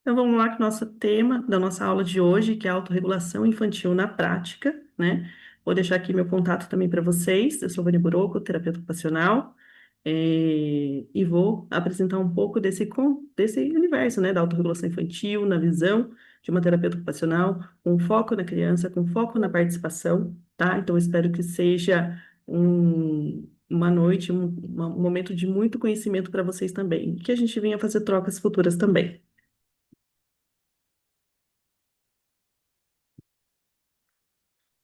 Então vamos lá com o nosso tema da nossa aula de hoje, que é a autorregulação infantil na prática, né? Vou deixar aqui meu contato também para vocês. Eu sou Vânia Buroco, terapeuta ocupacional, e vou apresentar um pouco desse universo, né, da autorregulação infantil na visão de uma terapeuta ocupacional, com foco na criança, com foco na participação, tá? Então espero que seja uma noite, um momento de muito conhecimento para vocês também, que a gente venha fazer trocas futuras também.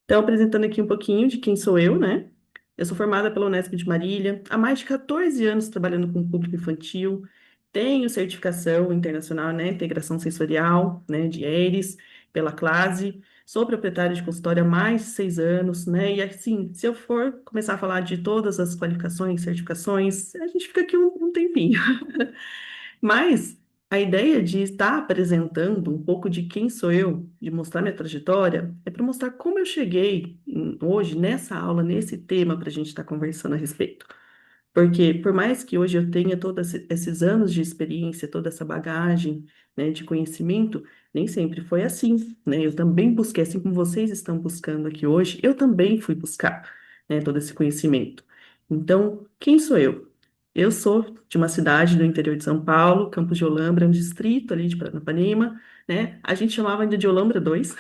Então, apresentando aqui um pouquinho de quem sou eu, né? Eu sou formada pela Unesp de Marília, há mais de 14 anos trabalhando com público infantil, tenho certificação internacional, né, integração sensorial, né, de EIRES, pela classe, sou proprietária de consultório há mais de 6 anos, né, e assim, se eu for começar a falar de todas as qualificações, certificações, a gente fica aqui um tempinho. Mas a ideia de estar apresentando um pouco de quem sou eu, de mostrar minha trajetória, é para mostrar como eu cheguei hoje nessa aula, nesse tema, para a gente estar conversando a respeito. Porque por mais que hoje eu tenha todos esses anos de experiência, toda essa bagagem, né, de conhecimento, nem sempre foi assim, né? Eu também busquei, assim como vocês estão buscando aqui hoje, eu também fui buscar, né, todo esse conhecimento. Então, quem sou eu? Eu sou de uma cidade do interior de São Paulo, Campos de Olambra, um distrito ali de Paranapanema, né? A gente chamava ainda de Olambra 2.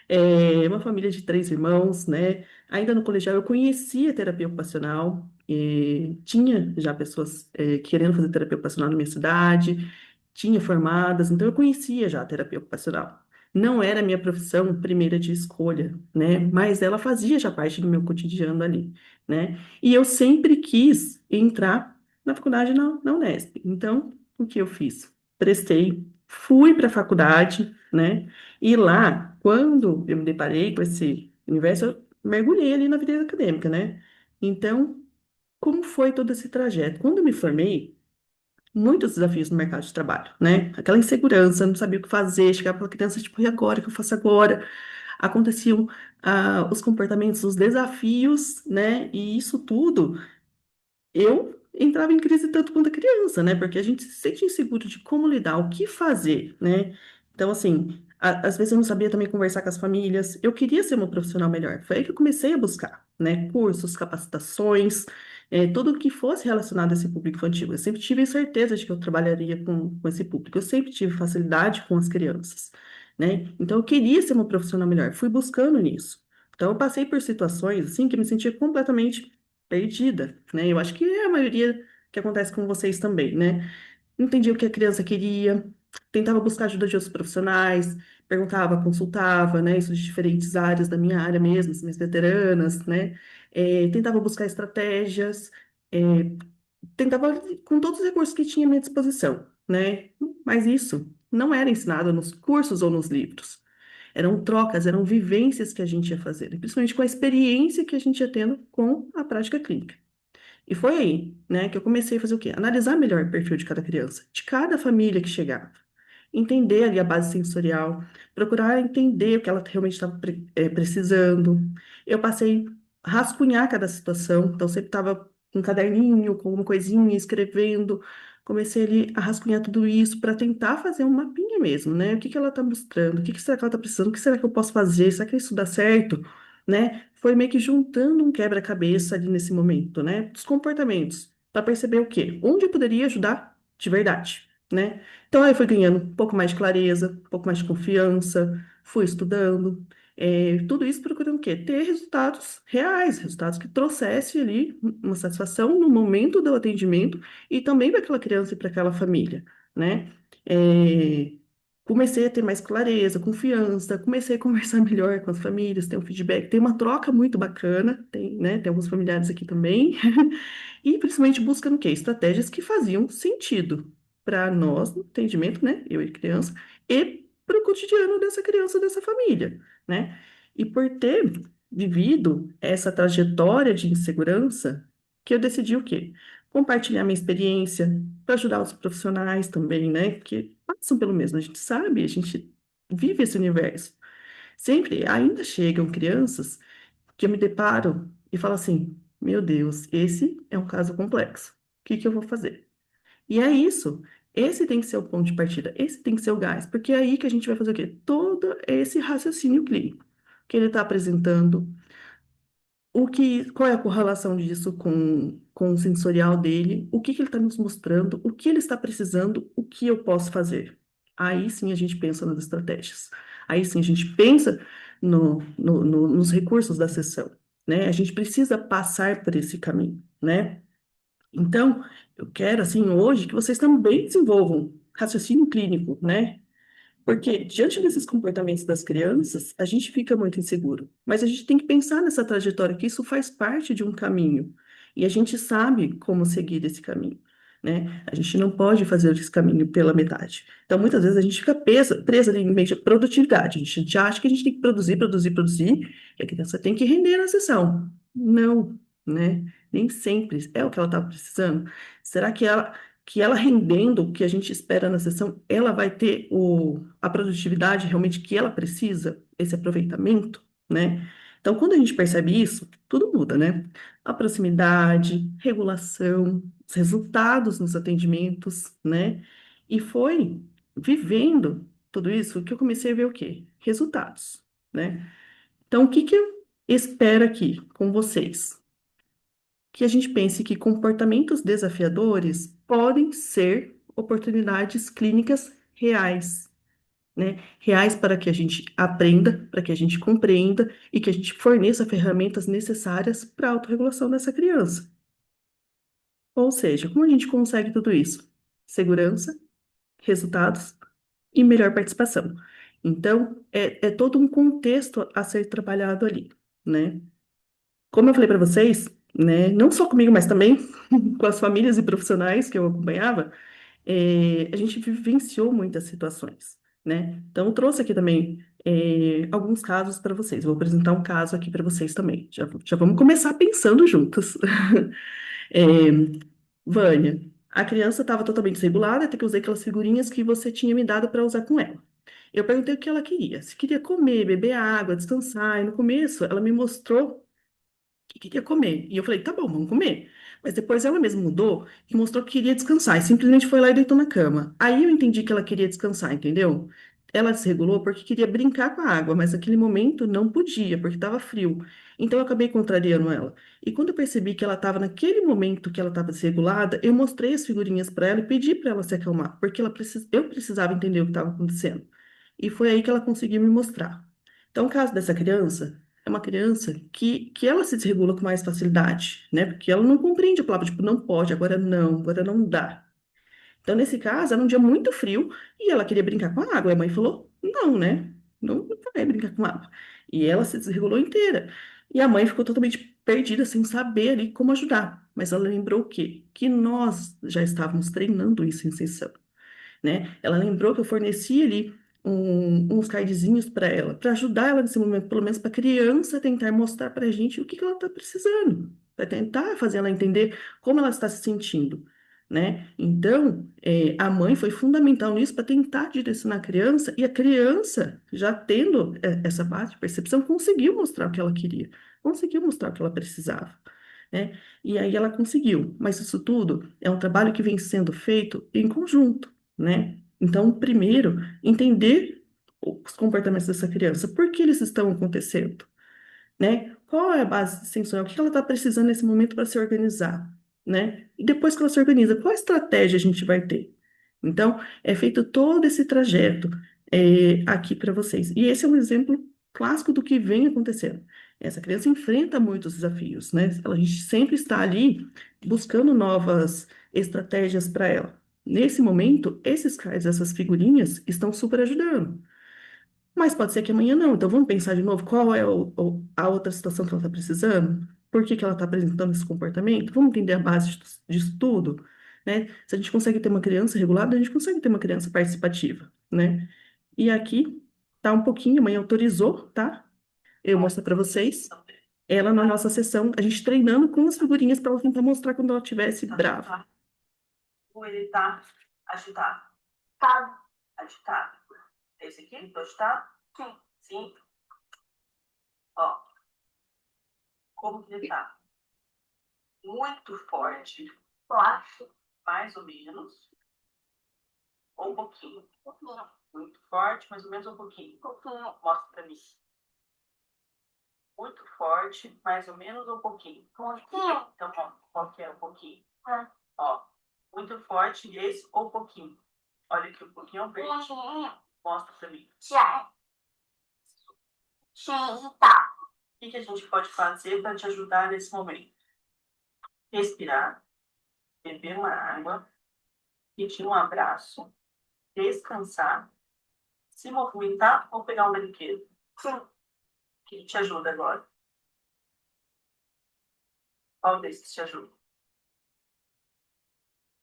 É uma família de 3 irmãos, né? Ainda no colegial eu conhecia terapia ocupacional, e tinha já pessoas querendo fazer terapia ocupacional na minha cidade, tinha formadas, então eu conhecia já a terapia ocupacional. Não era a minha profissão primeira de escolha, né? Mas ela fazia já parte do meu cotidiano ali, né? E eu sempre quis entrar na faculdade na Unesp. Então, o que eu fiz? Prestei, fui para a faculdade, né? E lá, quando eu me deparei com esse universo, eu mergulhei ali na vida acadêmica, né? Então, como foi todo esse trajeto? Quando eu me formei, muitos desafios no mercado de trabalho, né? Aquela insegurança, não sabia o que fazer, chegava para a criança, tipo, e agora? O que eu faço agora? Aconteciam os comportamentos, os desafios, né? E isso tudo eu entrava em crise tanto quanto a criança, né? Porque a gente se sente inseguro de como lidar, o que fazer, né? Então, assim, às vezes eu não sabia também conversar com as famílias. Eu queria ser uma profissional melhor. Foi aí que eu comecei a buscar, né? Cursos, capacitações, tudo o que fosse relacionado a esse público infantil. Eu sempre tive certeza de que eu trabalharia com esse público. Eu sempre tive facilidade com as crianças, né? Então, eu queria ser uma profissional melhor. Fui buscando nisso. Então, eu passei por situações, assim, que eu me sentia completamente perdida, né? Eu acho que é a maioria que acontece com vocês também, né? Não entendia o que a criança queria, tentava buscar ajuda de outros profissionais, perguntava, consultava, né? Isso de diferentes áreas da minha área mesmo, as minhas veteranas, né? Tentava buscar estratégias, é, tentava com todos os recursos que tinha à minha disposição, né? Mas isso não era ensinado nos cursos ou nos livros. Eram trocas, eram vivências que a gente ia fazendo, e principalmente com a experiência que a gente ia tendo com a prática clínica. E foi aí, né, que eu comecei a fazer o quê? Analisar melhor o perfil de cada criança, de cada família que chegava. Entender ali a base sensorial, procurar entender o que ela realmente estava precisando. Eu passei a rascunhar cada situação, então sempre estava com um caderninho, com uma coisinha, escrevendo. Comecei ali a rascunhar tudo isso para tentar fazer um mapinha mesmo, né? O que que ela está mostrando? O que que será que ela está precisando? O que será que eu posso fazer? Será que isso dá certo? Né? Foi meio que juntando um quebra-cabeça ali nesse momento, né? Dos comportamentos, para perceber o quê? Onde eu poderia ajudar de verdade, né? Então aí eu fui ganhando um pouco mais de clareza, um pouco mais de confiança, fui estudando, tudo isso procurando o quê? Ter resultados reais, resultados que trouxessem ali uma satisfação no momento do atendimento e também para aquela criança e para aquela família, né? É, comecei a ter mais clareza, confiança, comecei a conversar melhor com as famílias, ter um feedback, ter uma troca muito bacana, tem, né, tem alguns familiares aqui também, e principalmente buscando o quê? Estratégias que faziam sentido para nós, no atendimento, né, eu e criança, e para o cotidiano dessa criança, dessa família, né? E por ter vivido essa trajetória de insegurança, que eu decidi o quê? Compartilhar minha experiência, para ajudar os profissionais também, né? Que passam pelo mesmo, a gente sabe, a gente vive esse universo. Sempre ainda chegam crianças que eu me deparo e falo assim: meu Deus, esse é um caso complexo. O que que eu vou fazer? E é isso. Esse tem que ser o ponto de partida, esse tem que ser o gás, porque é aí que a gente vai fazer o quê? Todo esse raciocínio clínico que ele está apresentando, qual é a correlação disso com o sensorial dele, o que que ele está nos mostrando, o que ele está precisando, o que eu posso fazer. Aí sim a gente pensa nas estratégias. Aí sim a gente pensa nos recursos da sessão, né? A gente precisa passar por esse caminho, né? Então, eu quero, assim, hoje que vocês também desenvolvam raciocínio clínico, né? Porque diante desses comportamentos das crianças, a gente fica muito inseguro. Mas a gente tem que pensar nessa trajetória, que isso faz parte de um caminho. E a gente sabe como seguir esse caminho, né? A gente não pode fazer esse caminho pela metade. Então, muitas vezes a gente fica presa em meio de produtividade. A gente já acha que a gente tem que produzir, produzir, produzir, e a criança tem que render na sessão. Não, né? Nem sempre é o que ela está precisando. Será que ela rendendo o que a gente espera na sessão, ela vai ter a produtividade realmente que ela precisa, esse aproveitamento, né? Então, quando a gente percebe isso, tudo muda, né? A proximidade, regulação, os resultados nos atendimentos, né? E foi vivendo tudo isso que eu comecei a ver o quê? Resultados, né? Então, o que que eu espero aqui com vocês? Que a gente pense que comportamentos desafiadores podem ser oportunidades clínicas reais, né? Reais para que a gente aprenda, para que a gente compreenda e que a gente forneça ferramentas necessárias para a autorregulação dessa criança. Ou seja, como a gente consegue tudo isso? Segurança, resultados e melhor participação. Então, é todo um contexto a ser trabalhado ali, né? Como eu falei para vocês, né, não só comigo, mas também com as famílias e profissionais que eu acompanhava, a gente vivenciou muitas situações, né? Então, eu trouxe aqui também alguns casos para vocês. Vou apresentar um caso aqui para vocês também. Já vamos começar pensando juntos. É, Vânia, a criança estava totalmente desregulada, até que eu usei aquelas figurinhas que você tinha me dado para usar com ela. Eu perguntei o que ela queria. Se queria comer, beber água, descansar. E no começo, ela me mostrou que queria comer. E eu falei, tá bom, vamos comer. Mas depois ela mesma mudou e mostrou que queria descansar. E simplesmente foi lá e deitou na cama. Aí eu entendi que ela queria descansar, entendeu? Ela desregulou porque queria brincar com a água, mas naquele momento não podia, porque estava frio. Então eu acabei contrariando ela. E quando eu percebi que ela estava naquele momento que ela estava desregulada, eu mostrei as figurinhas para ela e pedi para ela se acalmar, porque eu precisava entender o que estava acontecendo. E foi aí que ela conseguiu me mostrar. Então, o caso dessa criança é uma criança que ela se desregula com mais facilidade, né? Porque ela não compreende a palavra, tipo, não pode, agora não dá. Então, nesse caso, era um dia muito frio e ela queria brincar com a água. E a mãe falou, não, né? Não vai brincar com água. E ela se desregulou inteira. E a mãe ficou totalmente perdida, sem saber ali como ajudar. Mas ela lembrou o quê? Que nós já estávamos treinando isso em sessão, né? Ela lembrou que eu forneci ali uns cardzinhos para ela, para ajudar ela nesse momento, pelo menos para a criança tentar mostrar para a gente o que que ela está precisando, para tentar fazer ela entender como ela está se sentindo, né? Então, a mãe foi fundamental nisso para tentar direcionar a criança, e a criança, já tendo essa base de percepção, conseguiu mostrar o que ela queria, conseguiu mostrar o que ela precisava, né? E aí ela conseguiu, mas isso tudo é um trabalho que vem sendo feito em conjunto, né? Então, primeiro, entender os comportamentos dessa criança, por que eles estão acontecendo, né? Qual é a base sensorial? O que ela está precisando nesse momento para se organizar, né? E depois que ela se organiza, qual estratégia a gente vai ter? Então, é feito todo esse trajeto aqui para vocês. E esse é um exemplo clássico do que vem acontecendo. Essa criança enfrenta muitos desafios, né? A gente sempre está ali buscando novas estratégias para ela. Nesse momento, esses cards, essas figurinhas, estão super ajudando. Mas pode ser que amanhã não. Então vamos pensar de novo qual é a outra situação que ela está precisando? Por que que ela está apresentando esse comportamento? Vamos entender a base disso tudo, né? Se a gente consegue ter uma criança regulada, a gente consegue ter uma criança participativa, né? E aqui tá um pouquinho, a mãe autorizou, tá? Eu mostro para vocês. Ela na nossa sessão, a gente treinando com as figurinhas para ela tentar mostrar quando ela estivesse brava. Ou ele tá agitado. Tá agitado. Esse aqui, tô agitado? Sim. Sim. Ó, como que ele tá? Muito forte. Baixo. Mais ou menos. Ou um pouquinho? Muito forte, mais ou menos um pouquinho. Mostra pra mim. Muito forte, mais ou menos um pouquinho. Então, ó, qual que é um pouquinho? Ó, muito forte, esse ou um pouquinho. Olha aqui, um pouquinho é um verde. Mostra pra mim. O que que a gente pode fazer para te ajudar nesse momento? Respirar, beber uma água, pedir um abraço, descansar, se movimentar ou pegar um brinquedo. O que te ajuda agora? Qual desses que te ajuda?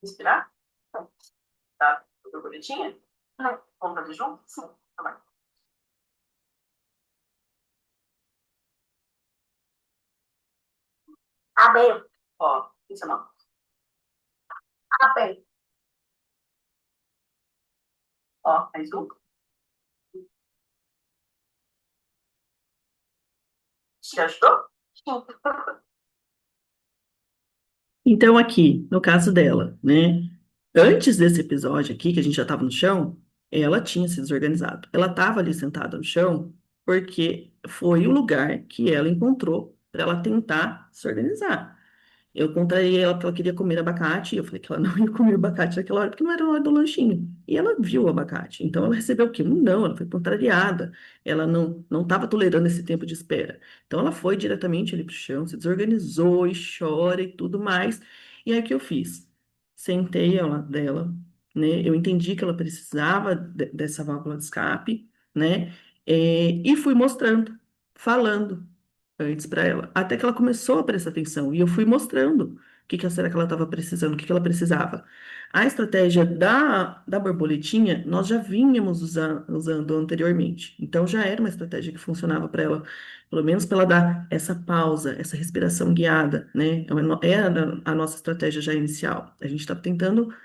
Respirar? Tá? Borboletinha? Vamos fazer junto? Sim. Tá bem. Abre. Ó, isso não. Abre. Ó, mais um. Te ajudou? Então, aqui, no caso dela, né? Antes desse episódio aqui, que a gente já estava no chão, ela tinha se desorganizado. Ela estava ali sentada no chão porque foi o lugar que ela encontrou para ela tentar se organizar. Eu contrariei ela porque ela queria comer abacate, e eu falei que ela não ia comer abacate naquela hora, porque não era a hora do lanchinho. E ela viu o abacate, então ela recebeu o quê? Um não, ela foi contrariada. Ela não estava tolerando esse tempo de espera. Então ela foi diretamente ali para o chão, se desorganizou e chora e tudo mais. E aí o que eu fiz? Sentei ao lado dela, né? Eu entendi que ela precisava dessa válvula de escape, né? E fui mostrando, falando antes para ela, até que ela começou a prestar atenção e eu fui mostrando o que que será que ela estava precisando, o que que ela precisava. A estratégia da borboletinha nós já vínhamos usando anteriormente, então já era uma estratégia que funcionava para ela, pelo menos para ela dar essa pausa, essa respiração guiada, né? Era a nossa estratégia já inicial. A gente está tentando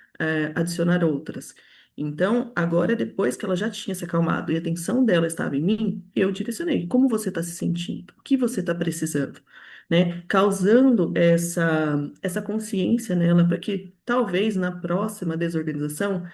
adicionar outras. Então, agora, depois que ela já tinha se acalmado e a atenção dela estava em mim, eu direcionei. Como você está se sentindo? O que você está precisando? Né? Causando essa consciência nela, para que talvez na próxima desorganização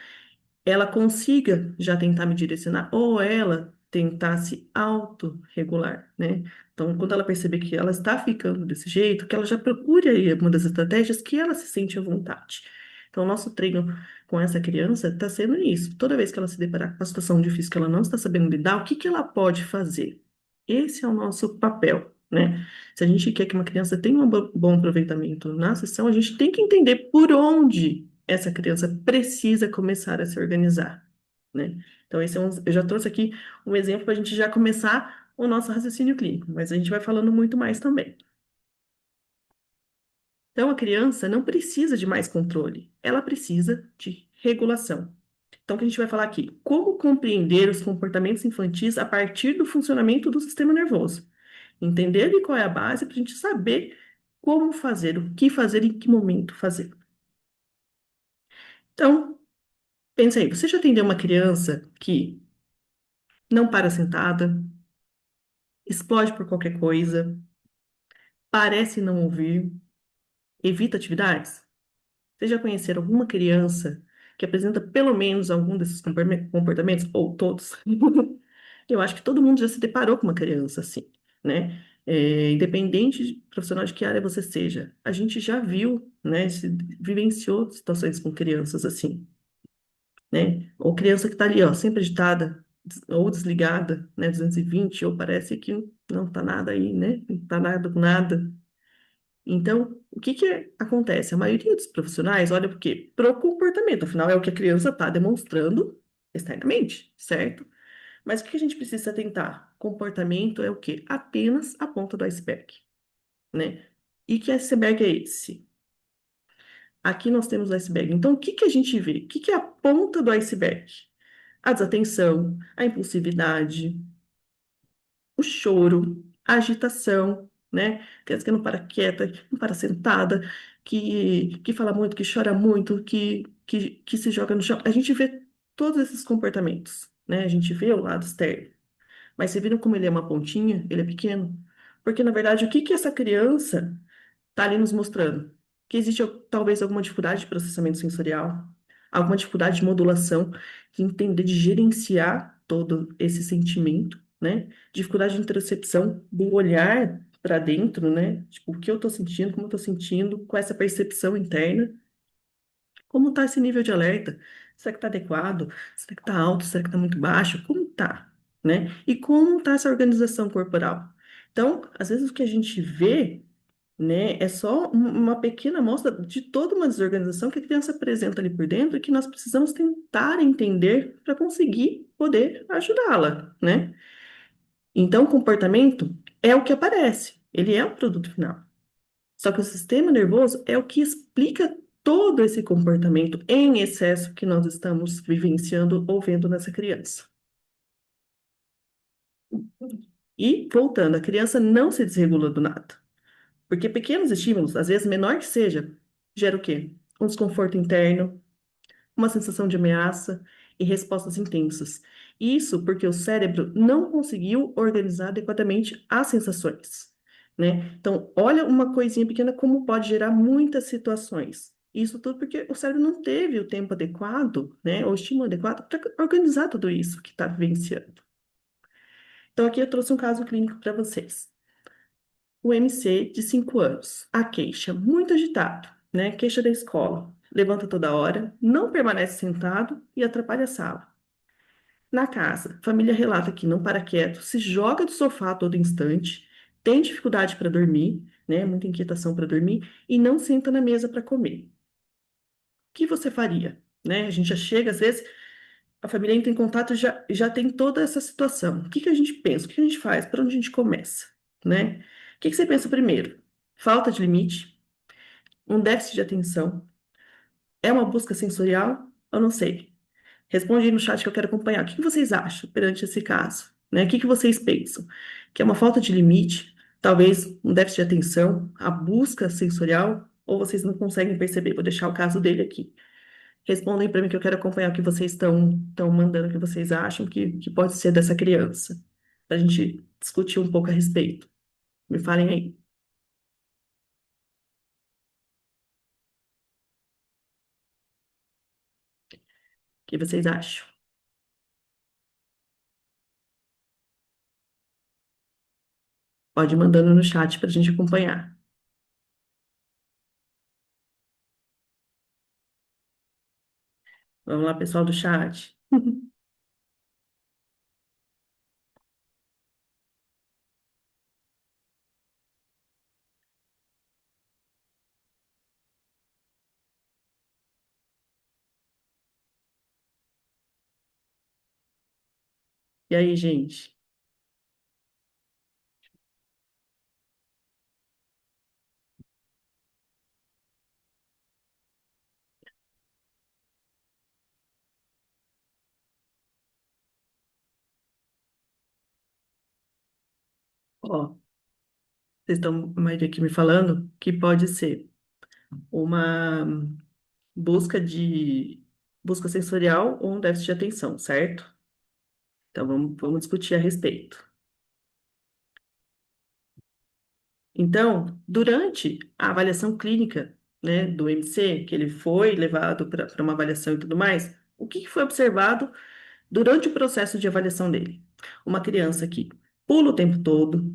ela consiga já tentar me direcionar, ou ela tentar se autorregular, né? Então, quando ela perceber que ela está ficando desse jeito, que ela já procure aí uma das estratégias que ela se sente à vontade. Então, o nosso treino com essa criança está sendo isso. Toda vez que ela se deparar com uma situação difícil que ela não está sabendo lidar, o que que ela pode fazer? Esse é o nosso papel, né? Se a gente quer que uma criança tenha um bom aproveitamento na sessão, a gente tem que entender por onde essa criança precisa começar a se organizar, né? Então, eu já trouxe aqui um exemplo para a gente já começar o nosso raciocínio clínico, mas a gente vai falando muito mais também. Então, a criança não precisa de mais controle, ela precisa de regulação. Então, o que a gente vai falar aqui? Como compreender os comportamentos infantis a partir do funcionamento do sistema nervoso? Entender ali qual é a base para a gente saber como fazer, o que fazer e em que momento fazer. Então, pensa aí, você já atendeu uma criança que não para sentada, explode por qualquer coisa, parece não ouvir, evita atividades? Vocês já conheceram alguma criança que apresenta pelo menos algum desses comportamentos, ou todos? Eu acho que todo mundo já se deparou com uma criança assim, né? Independente de profissional de que área você seja, a gente já viu, né? Vivenciou situações com crianças assim, né? Ou criança que está ali, ó, sempre agitada, ou desligada, né? 220, ou parece que não está nada aí, né? Não está nada com nada. Então, o que que acontece? A maioria dos profissionais olha por quê? Para o comportamento, afinal, é o que a criança está demonstrando externamente, certo? Mas o que a gente precisa atentar? Comportamento é o quê? Apenas a ponta do iceberg, né? E que iceberg é esse? Aqui nós temos o iceberg. Então, o que que a gente vê? O que que é a ponta do iceberg? A desatenção, a impulsividade, o choro, a agitação, né? Criança que não para quieta, que não para sentada, que fala muito, que chora muito, que se joga no chão. A gente vê todos esses comportamentos, né? A gente vê o lado externo. Mas você viram como ele é uma pontinha? Ele é pequeno. Porque, na verdade, o que que essa criança está ali nos mostrando? Que existe talvez alguma dificuldade de processamento sensorial, alguma dificuldade de modulação, de entender, de gerenciar todo esse sentimento, né? Dificuldade de interocepção, do olhar para dentro, né? Tipo, o que eu tô sentindo, como eu tô sentindo, com essa percepção interna. Como está esse nível de alerta? Será que está adequado? Será que está alto? Será que está muito baixo? Como está, né? E como está essa organização corporal? Então, às vezes o que a gente vê, né, é só uma pequena amostra de toda uma desorganização que a criança apresenta ali por dentro e que nós precisamos tentar entender para conseguir poder ajudá-la, né? Então, o comportamento é o que aparece, ele é o produto final. Só que o sistema nervoso é o que explica todo esse comportamento em excesso que nós estamos vivenciando ou vendo nessa criança. E, voltando, a criança não se desregula do nada. Porque pequenos estímulos, às vezes menor que seja, gera o quê? Um desconforto interno, uma sensação de ameaça e respostas intensas. Isso porque o cérebro não conseguiu organizar adequadamente as sensações, né? Então, olha uma coisinha pequena como pode gerar muitas situações. Isso tudo porque o cérebro não teve o tempo adequado, né, o estímulo adequado para organizar tudo isso que está vivenciando. Então, aqui eu trouxe um caso clínico para vocês. O MC de 5 anos, a queixa, muito agitado, né? Queixa da escola. Levanta toda hora, não permanece sentado e atrapalha a sala. Na casa, família relata que não para quieto, se joga do sofá a todo instante, tem dificuldade para dormir, né? Muita inquietação para dormir e não senta na mesa para comer. O que você faria? Né? A gente já chega, às vezes, a família entra em contato e já tem toda essa situação. O que que a gente pensa? O que a gente faz? Por onde a gente começa? Né? O que que você pensa primeiro? Falta de limite? Um déficit de atenção? É uma busca sensorial? Eu não sei. Responde aí no chat que eu quero acompanhar. O que que vocês acham perante esse caso? Né? O que que vocês pensam? Que é uma falta de limite? Talvez um déficit de atenção? A busca sensorial? Ou vocês não conseguem perceber? Vou deixar o caso dele aqui. Respondem para mim que eu quero acompanhar o que vocês estão mandando, o que vocês acham que pode ser dessa criança. Para a gente discutir um pouco a respeito. Me falem aí. O que vocês acham? Pode ir mandando no chat para a gente acompanhar. Vamos lá, pessoal do chat. E aí, gente? Ó, vocês estão, a maioria aqui me falando que pode ser uma busca de busca sensorial ou um déficit de atenção, certo? Então vamos discutir a respeito. Então, durante a avaliação clínica, né, do MC, que ele foi levado para uma avaliação e tudo mais, o que que foi observado durante o processo de avaliação dele? Uma criança que pula o tempo todo,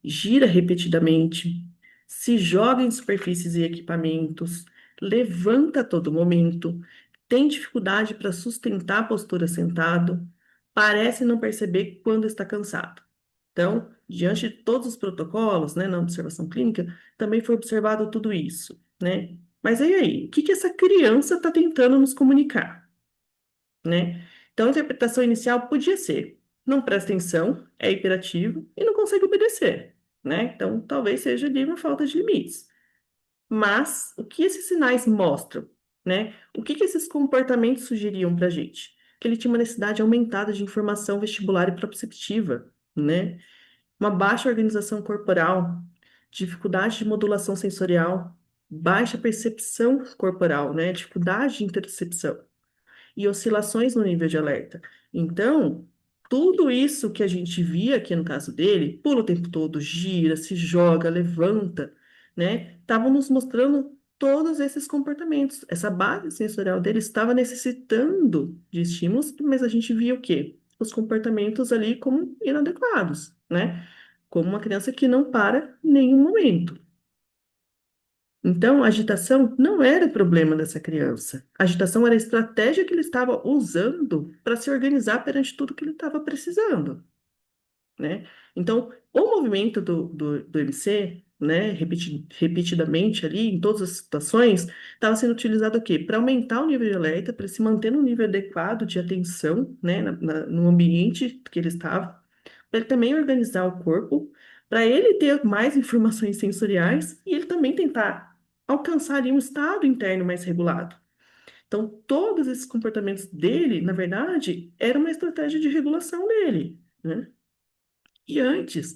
gira repetidamente, se joga em superfícies e equipamentos, levanta a todo momento, tem dificuldade para sustentar a postura sentado, parece não perceber quando está cansado. Então, diante de todos os protocolos, né, na observação clínica, também foi observado tudo isso, né? Mas e aí, o que que essa criança está tentando nos comunicar, né? Então, a interpretação inicial podia ser: não presta atenção, é hiperativo e não consegue obedecer, né? Então, talvez seja ali uma falta de limites. Mas, o que esses sinais mostram, né? O que que esses comportamentos sugeriam para a gente? Que ele tinha uma necessidade aumentada de informação vestibular e proprioceptiva, né? Uma baixa organização corporal, dificuldade de modulação sensorial, baixa percepção corporal, né? Dificuldade de interocepção e oscilações no nível de alerta. Então, tudo isso que a gente via aqui no caso dele, pula o tempo todo, gira, se joga, levanta, né? Estavam nos mostrando todos esses comportamentos. Essa base sensorial dele estava necessitando de estímulos, mas a gente via o quê? Os comportamentos ali como inadequados, né? Como uma criança que não para em nenhum momento. Então, a agitação não era o problema dessa criança. A agitação era a estratégia que ele estava usando para se organizar perante tudo que ele estava precisando, né? Então, o movimento do MC, né, repetidamente ali, em todas as situações, estava sendo utilizado o quê? Para aumentar o nível de alerta, para se manter no nível adequado de atenção, né, no ambiente que ele estava, para ele também organizar o corpo, para ele ter mais informações sensoriais e ele também tentar alcançar ali um estado interno mais regulado. Então, todos esses comportamentos dele, na verdade, era uma estratégia de regulação dele, né? E antes,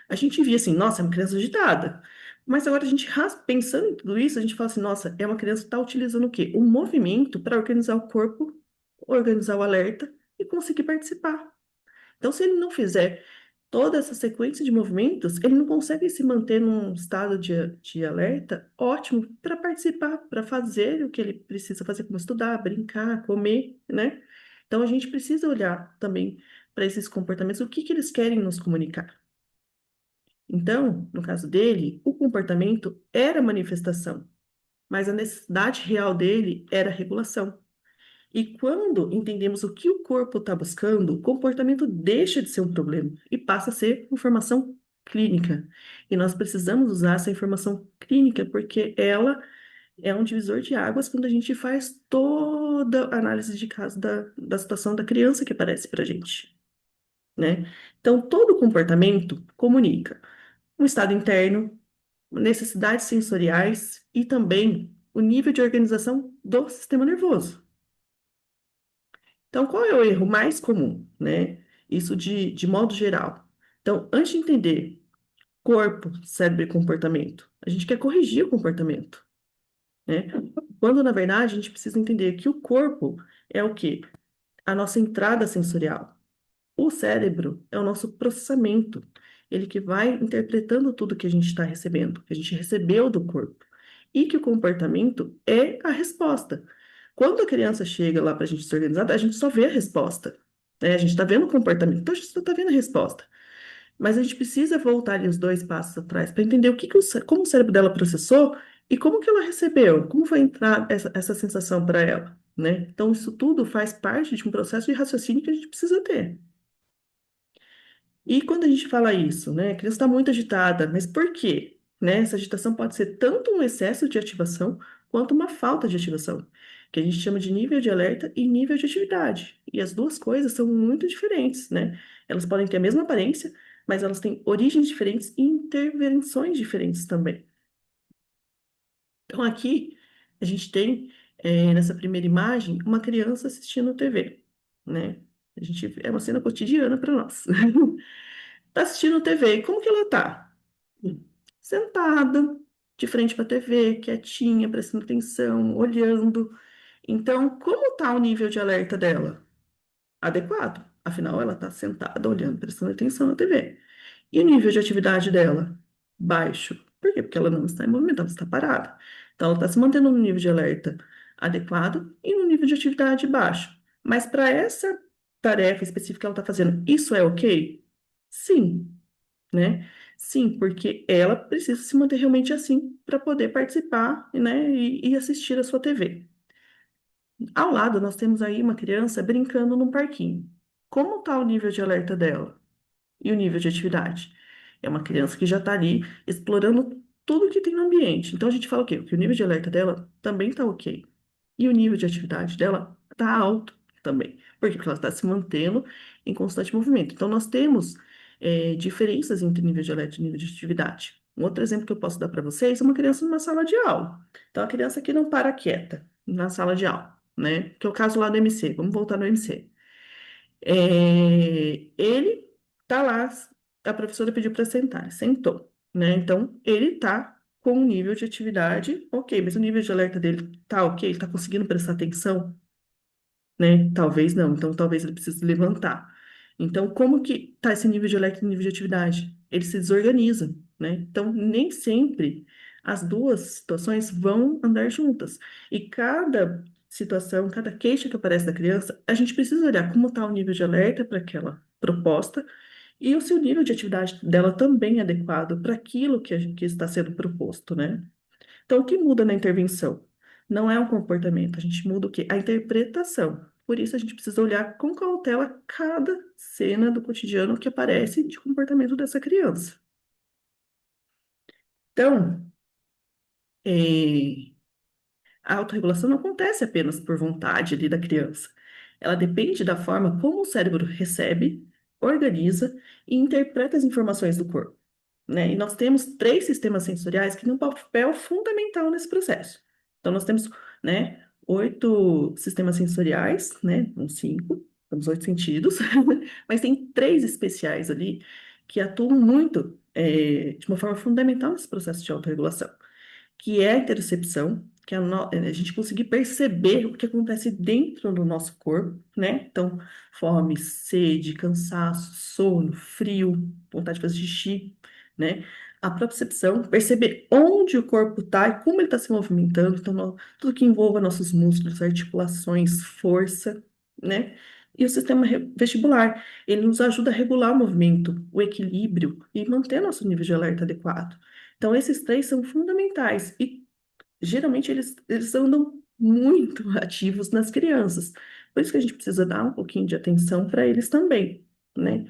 a gente via assim, nossa, é uma criança agitada. Mas agora a gente, pensando em tudo isso, a gente fala assim, nossa, é uma criança que está utilizando o quê? O movimento para organizar o corpo, organizar o alerta e conseguir participar. Então, se ele não fizer toda essa sequência de movimentos, ele não consegue se manter num estado de alerta ótimo para participar, para fazer o que ele precisa fazer, como estudar, brincar, comer, né? Então, a gente precisa olhar também para esses comportamentos, o que que eles querem nos comunicar. Então, no caso dele, o comportamento era manifestação, mas a necessidade real dele era regulação. E quando entendemos o que o corpo está buscando, o comportamento deixa de ser um problema e passa a ser informação clínica. E nós precisamos usar essa informação clínica porque ela é um divisor de águas quando a gente faz toda a análise de caso da situação da criança que aparece para a gente, né? Então, todo comportamento comunica um estado interno, necessidades sensoriais e também o nível de organização do sistema nervoso. Então, qual é o erro mais comum, né? Isso de modo geral. Então, antes de entender corpo, cérebro e comportamento, a gente quer corrigir o comportamento, né? Quando, na verdade, a gente precisa entender que o corpo é o quê? A nossa entrada sensorial. O cérebro é o nosso processamento, ele que vai interpretando tudo que a gente está recebendo, que a gente recebeu do corpo, e que o comportamento é a resposta. Quando a criança chega lá para a gente se organizar, a gente só vê a resposta, né? A gente está vendo o comportamento, então a gente só está vendo a resposta. Mas a gente precisa voltar ali os dois passos atrás para entender o que que como o cérebro dela processou e como que ela recebeu, como foi entrar essa sensação para ela, né? Então, isso tudo faz parte de um processo de raciocínio que a gente precisa ter. E quando a gente fala isso, né, a criança está muito agitada, mas por quê? Né? Essa agitação pode ser tanto um excesso de ativação quanto uma falta de ativação, que a gente chama de nível de alerta e nível de atividade. E as duas coisas são muito diferentes, né? Elas podem ter a mesma aparência, mas elas têm origens diferentes e intervenções diferentes também. Então aqui a gente tem, nessa primeira imagem, uma criança assistindo TV, né? A gente, é uma cena cotidiana para nós. Tá assistindo TV, como que ela tá? Sentada, de frente para a TV, quietinha, prestando atenção, olhando. Então, como tá o nível de alerta dela? Adequado. Afinal, ela tá sentada, olhando, prestando atenção na TV. E o nível de atividade dela? Baixo. Por quê? Porque ela não está em movimento, ela está parada. Então, ela está se mantendo no nível de alerta adequado e no nível de atividade baixo. Mas para essa tarefa específica que ela está fazendo, isso é ok? Sim, né? Sim, porque ela precisa se manter realmente assim para poder participar, né, e assistir a sua TV. Ao lado, nós temos aí uma criança brincando num parquinho. Como está o nível de alerta dela e o nível de atividade? É uma criança que já está ali explorando tudo que tem no ambiente. Então a gente fala o quê? Que o nível de alerta dela também está ok. E o nível de atividade dela está alto também. Por quê? Porque ela está se mantendo em constante movimento. Então, nós temos diferenças entre nível de alerta e nível de atividade. Um outro exemplo que eu posso dar para vocês é uma criança numa sala de aula. Então, a criança que não para quieta na sala de aula, né? Que é o caso lá do MC. Vamos voltar no MC. Ele tá lá, a professora pediu para sentar, sentou, né? Então, ele tá com um nível de atividade ok, mas o nível de alerta dele tá ok? Ele tá conseguindo prestar atenção, né? Talvez não, então talvez ele precise levantar. Então, como que tá esse nível de alerta e nível de atividade? Ele se desorganiza, né? Então, nem sempre As duas situações vão andar juntas. E cada situação, cada queixa que aparece da criança, a gente precisa olhar como está o nível de alerta para aquela proposta e o seu nível de atividade dela também é adequado para aquilo que está sendo proposto, né? Então, o que muda na intervenção? Não é o comportamento, a gente muda o quê? A interpretação. Por isso, a gente precisa olhar com cautela cada cena do cotidiano que aparece de comportamento dessa criança. Então, eh, a autorregulação não acontece apenas por vontade ali da criança. Ela depende da forma como o cérebro recebe, organiza e interpreta as informações do corpo, né? E nós temos três sistemas sensoriais que têm um papel fundamental nesse processo. Então, nós temos, né, 8 sistemas sensoriais, né? Não cinco, temos 8 sentidos, mas tem três especiais ali que atuam muito, de uma forma fundamental nesse processo de autorregulação, que é a interocepção, que é a gente conseguir perceber o que acontece dentro do nosso corpo, né? Então, fome, sede, cansaço, sono, frio, vontade de fazer xixi, né? A propriocepção, perceber onde o corpo está e como ele está se movimentando, então, tudo que envolva nossos músculos, articulações, força, né? E o sistema vestibular, ele nos ajuda a regular o movimento, o equilíbrio e manter nosso nível de alerta adequado. Então, esses três são fundamentais e geralmente eles andam muito ativos nas crianças. Por isso que a gente precisa dar um pouquinho de atenção para eles também, né?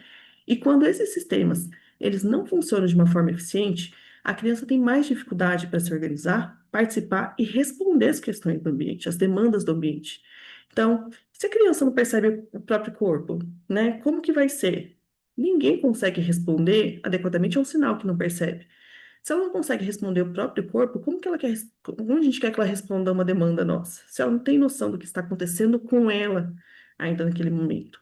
E quando esses sistemas eles não funcionam de uma forma eficiente, a criança tem mais dificuldade para se organizar, participar e responder às questões do ambiente, às demandas do ambiente. Então, se a criança não percebe o próprio corpo, né? Como que vai ser? Ninguém consegue responder adequadamente a um sinal que não percebe. Se ela não consegue responder o próprio corpo, como que ela quer, como a gente quer que ela responda a uma demanda nossa? Se ela não tem noção do que está acontecendo com ela ainda naquele momento.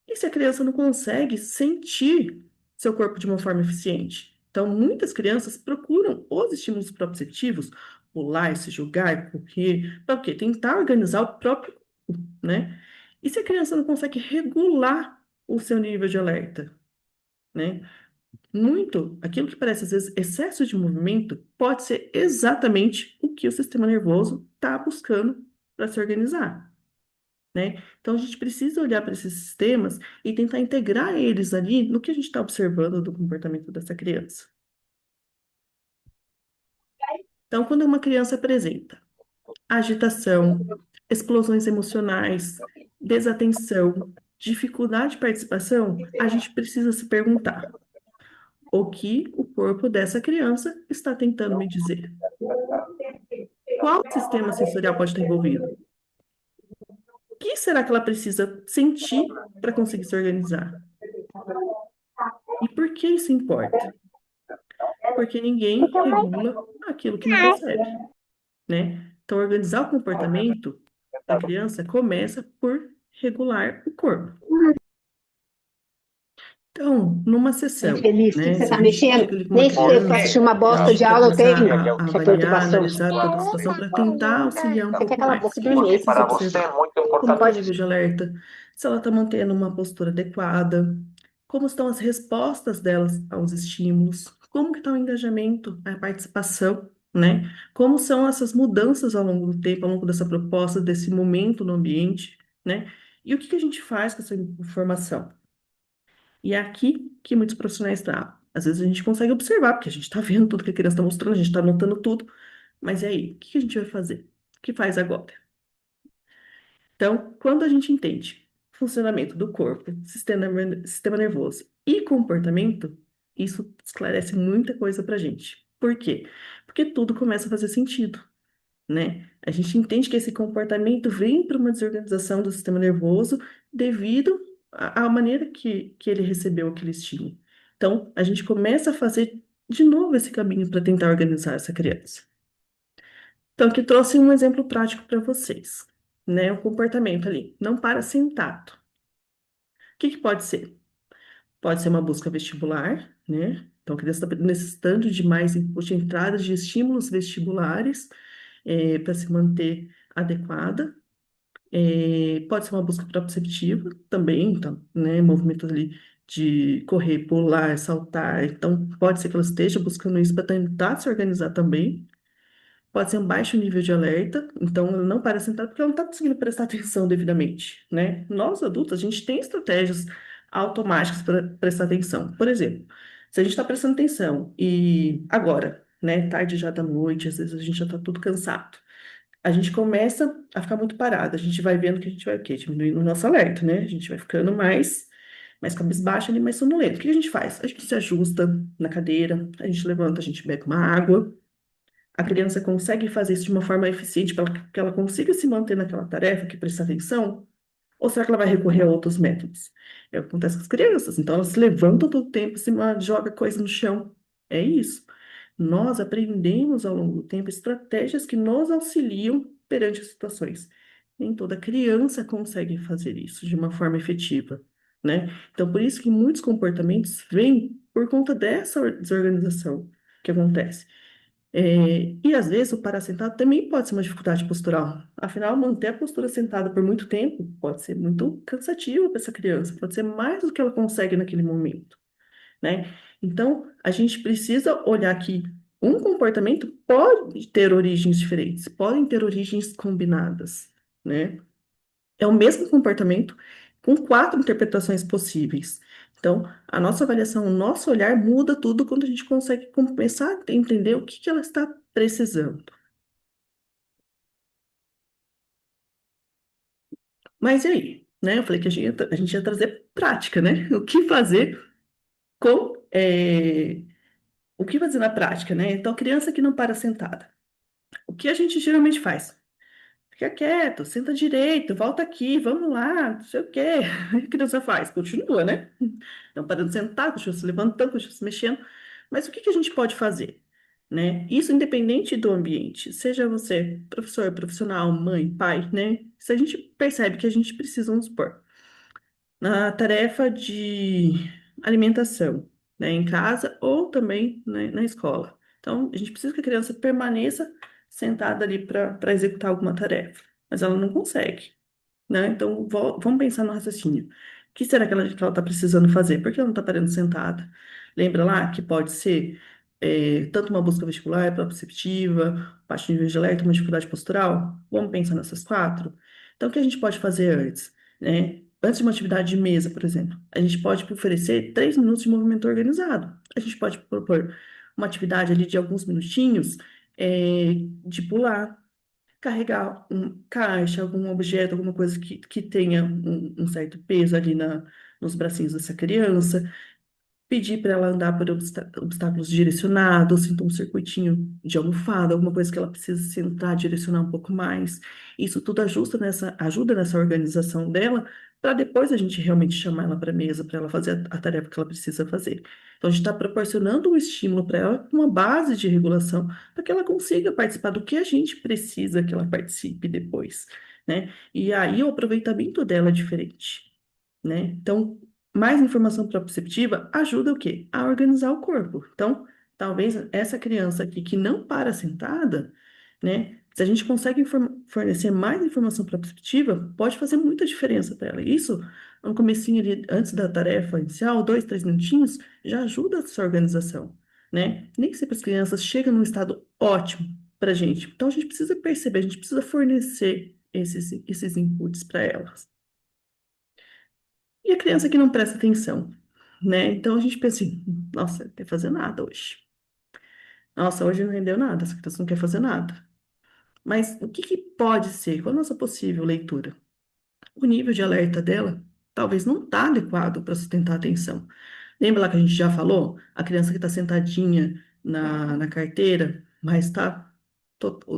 E se a criança não consegue sentir seu corpo de uma forma eficiente? Então, muitas crianças procuram os estímulos proprioceptivos, pular, se jogar, correr, para o quê? Tentar organizar o próprio corpo, né? E se a criança não consegue regular o seu nível de alerta, né? Muito, aquilo que parece às vezes excesso de movimento pode ser exatamente o que o sistema nervoso está buscando para se organizar, né? Então a gente precisa olhar para esses sistemas e tentar integrar eles ali no que a gente está observando do comportamento dessa criança. Então, quando uma criança apresenta agitação, explosões emocionais, desatenção, dificuldade de participação, a gente precisa se perguntar: o que o corpo dessa criança está tentando me dizer? Qual sistema sensorial pode estar envolvido? O que será que ela precisa sentir para conseguir se organizar? E por que isso importa? Porque ninguém regula aquilo que não percebe, né? Então, organizar o comportamento da criança começa por regular o corpo. Então, numa sessão, Infeliz, o que que né? você Se a tá gente mexendo? chega ali com uma Nem sei, pra assistir criança, uma a bosta gente de quer aula eu começar tenho. a Que é avaliar, preocupação. analisar toda a situação para tentar auxiliar um Você quer pouco calar a mais. boca O e que a gente dormir. precisa observar? Como está o Pode. nível de alerta? Se ela está mantendo uma postura adequada? Como estão as respostas delas aos estímulos? Como que está o engajamento, a participação, né? Como são essas mudanças ao longo do tempo, ao longo dessa proposta, desse momento no ambiente, né? E o que que a gente faz com essa informação? E é aqui que muitos profissionais trabalham. Às vezes a gente consegue observar, porque a gente está vendo tudo que a criança está mostrando, a gente está anotando tudo, mas e aí, o que a gente vai fazer? O que faz agora? Então, quando a gente entende funcionamento do corpo, sistema nervoso e comportamento, isso esclarece muita coisa para a gente. Por quê? Porque tudo começa a fazer sentido, né? A gente entende que esse comportamento vem para uma desorganização do sistema nervoso devido à maneira que ele recebeu aquele estímulo. Então, a gente começa a fazer de novo esse caminho para tentar organizar essa criança. Então, aqui trouxe um exemplo prático para vocês, né? O comportamento ali, não para sentado. O que que pode ser? Pode ser uma busca vestibular, né? Então, a criança está necessitando de mais input, entradas de estímulos vestibulares para se manter adequada. Pode ser uma busca proprioceptiva também, então, né? Movimento ali de correr, pular, saltar. Então, pode ser que ela esteja buscando isso para tentar se organizar também. Pode ser um baixo nível de alerta, então ela não para sentada porque ela não está conseguindo prestar atenção devidamente, né? Nós adultos, a gente tem estratégias automáticas para prestar atenção. Por exemplo, se a gente está prestando atenção e agora, né, tarde já da noite, às vezes a gente já está tudo cansado, a gente começa a ficar muito parado, a gente vai vendo que a gente vai o quê? Diminuindo o nosso alerta, né? A gente vai ficando mais cabisbaixo ali, mais sonolento. O que a gente faz? A gente se ajusta na cadeira, a gente levanta, a gente bebe uma água. A criança consegue fazer isso de uma forma eficiente para que ela consiga se manter naquela tarefa, que prestar atenção? Ou será que ela vai recorrer a outros métodos? É o que acontece com as crianças. Então, elas se levantam todo o tempo, joga coisa no chão. É isso. Nós aprendemos ao longo do tempo estratégias que nos auxiliam perante as situações. Nem toda criança consegue fazer isso de uma forma efetiva, né? Então, por isso que muitos comportamentos vêm por conta dessa desorganização que acontece. E às vezes o parar sentado também pode ser uma dificuldade postural. Afinal, manter a postura sentada por muito tempo pode ser muito cansativo para essa criança, pode ser mais do que ela consegue naquele momento, né? Então, a gente precisa olhar que um comportamento pode ter origens diferentes, podem ter origens combinadas, né? É o mesmo comportamento com quatro interpretações possíveis. Então, a nossa avaliação, o nosso olhar muda tudo quando a gente consegue começar a entender o que que ela está precisando. Mas e aí? Né? Eu falei que a gente ia trazer prática, né? O que fazer com, o que fazer na prática, né? Então, criança que não para sentada. O que a gente geralmente faz? Fica quieto, senta direito, volta aqui, vamos lá, não sei o quê. A criança faz? Continua, né? Não parando de sentar, continua se levantando, continua se mexendo. Mas o que que a gente pode fazer? Né? Isso independente do ambiente, seja você professor, profissional, mãe, pai, né? Se a gente percebe que a gente precisa, vamos supor, na tarefa de alimentação, né, em casa ou também, né, na escola. Então, a gente precisa que a criança permaneça sentada ali para executar alguma tarefa, mas ela não consegue, né? Então, vamos pensar no raciocínio. O que será que ela está precisando fazer? Por que ela não está parando sentada? Lembra lá que pode ser tanto uma busca vestibular, proprioceptiva, baixo nível de alerta, uma dificuldade postural? Vamos pensar nessas quatro? Então, o que a gente pode fazer antes, né? Antes de uma atividade de mesa, por exemplo, a gente pode oferecer 3 minutos de movimento organizado. A gente pode propor uma atividade ali de alguns minutinhos, de pular, carregar um caixa, algum objeto, alguma coisa que tenha um certo peso ali nos bracinhos dessa criança, pedir para ela andar por obstáculos direcionados, então um circuitinho de almofada, alguma coisa que ela precisa sentar, direcionar um pouco mais. Isso tudo ajuda nessa organização dela, para depois a gente realmente chamar ela para a mesa, para ela fazer a tarefa que ela precisa fazer. Então, a gente está proporcionando um estímulo para ela, uma base de regulação, para que ela consiga participar do que a gente precisa que ela participe depois, né? E aí o aproveitamento dela é diferente, né? Então, mais informação proprioceptiva ajuda o quê? A organizar o corpo. Então, talvez essa criança aqui que não para sentada, né? Se a gente consegue fornecer mais informação proprioceptiva, pode fazer muita diferença para ela. Isso, no comecinho ali, antes da tarefa inicial, 2, 3 minutinhos, já ajuda essa organização, né? Nem sempre as crianças chegam num estado ótimo para a gente. Então, a gente precisa perceber, a gente precisa fornecer esses inputs para elas. E a criança que não presta atenção, né? Então a gente pensa assim, nossa, não quer fazer nada hoje. Nossa, hoje não rendeu nada, essa criança não quer fazer nada. Mas o que que pode ser? Qual a nossa possível leitura? O nível de alerta dela talvez não está adequado para sustentar a atenção. Lembra lá que a gente já falou? A criança que está sentadinha na carteira, mas está,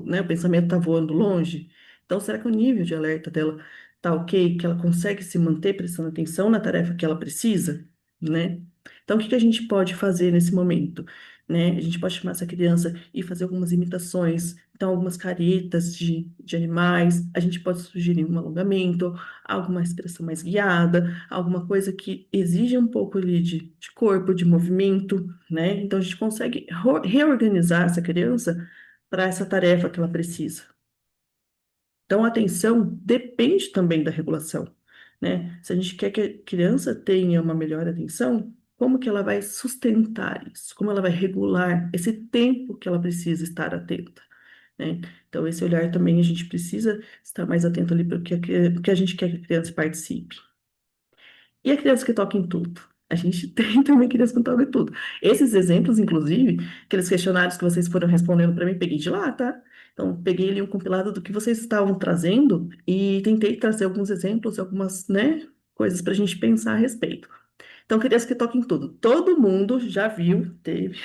né, o pensamento está voando longe. Então, será que o nível de alerta dela está ok? Que ela consegue se manter prestando atenção na tarefa que ela precisa, né? Então, o que que a gente pode fazer nesse momento? Né? A gente pode chamar essa criança e fazer algumas imitações, então, algumas caretas de animais. A gente pode sugerir um alongamento, alguma expressão mais guiada, alguma coisa que exija um pouco ali de corpo, de movimento, né? Então a gente consegue reorganizar essa criança para essa tarefa que ela precisa. Então a atenção depende também da regulação, né? Se a gente quer que a criança tenha uma melhor atenção, como que ela vai sustentar isso? Como ela vai regular esse tempo que ela precisa estar atenta, né? Então, esse olhar também a gente precisa estar mais atento ali para o que porque a gente quer que a criança participe. E a criança que toca em tudo? A gente tem também criança que toca em tudo. Esses exemplos, inclusive, aqueles questionários que vocês foram respondendo para mim, peguei de lá, tá? Então, peguei ali um compilado do que vocês estavam trazendo e tentei trazer alguns exemplos, algumas, né, coisas para a gente pensar a respeito. Então, criança que toca em tudo. Todo mundo já viu, teve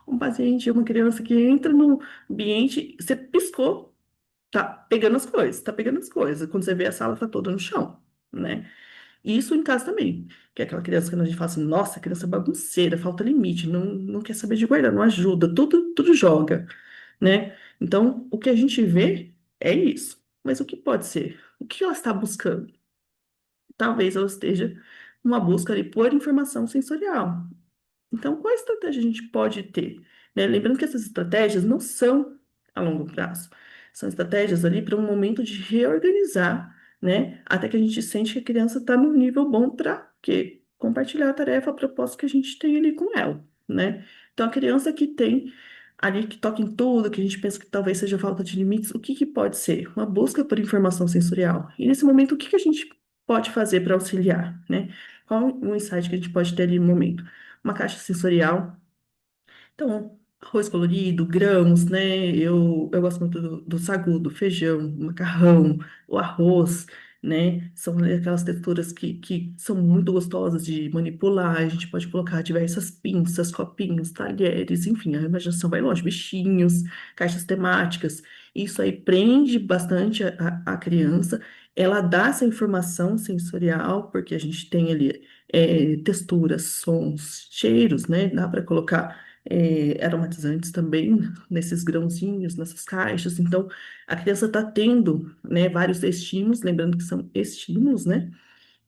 um paciente, uma criança que entra no ambiente, você piscou, tá pegando as coisas, tá pegando as coisas. Quando você vê a sala tá toda no chão, né? E isso em casa também. Que é aquela criança que a gente fala assim, nossa, criança bagunceira, falta limite, não quer saber de guardar, não ajuda, tudo joga, né? Então, o que a gente vê é isso. Mas o que pode ser? O que ela está buscando? Talvez ela esteja numa busca ali por informação sensorial. Então, qual estratégia a gente pode ter? Né? Lembrando que essas estratégias não são a longo prazo. São estratégias ali para um momento de reorganizar, né? Até que a gente sente que a criança está num nível bom para quê? Compartilhar a tarefa, a proposta que a gente tem ali com ela, né? Então, a criança que tem ali, que toca em tudo, que a gente pensa que talvez seja falta de limites, o que que pode ser? Uma busca por informação sensorial. E nesse momento, o que que a gente pode fazer para auxiliar, né? Qual o insight que a gente pode ter ali no momento? Uma caixa sensorial. Então, arroz colorido, grãos, né? Eu gosto muito do sagu, do feijão, do macarrão, o arroz, né? São aquelas texturas que são muito gostosas de manipular. A gente pode colocar diversas pinças, copinhos, talheres, enfim, a imaginação vai longe, bichinhos, caixas temáticas. Isso aí prende bastante a criança. Ela dá essa informação sensorial, porque a gente tem ali texturas, sons, cheiros, né? Dá para colocar aromatizantes também nesses grãozinhos, nessas caixas. Então, a criança está tendo, né, vários estímulos, lembrando que são estímulos, né?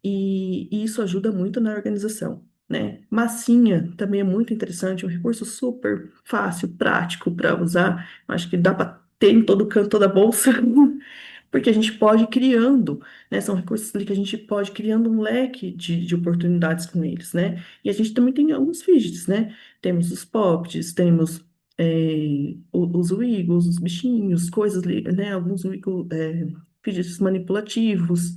E isso ajuda muito na organização, né? Massinha também é muito interessante, um recurso super fácil, prático para usar. Acho que dá para ter em todo canto, toda bolsa. Porque a gente pode ir criando, né? São recursos ali que a gente pode ir criando um leque de oportunidades com eles, né? E a gente também tem alguns fidgets, né? Temos os pops, temos os wiggles, os bichinhos, coisas, né? Alguns fidgets manipulativos.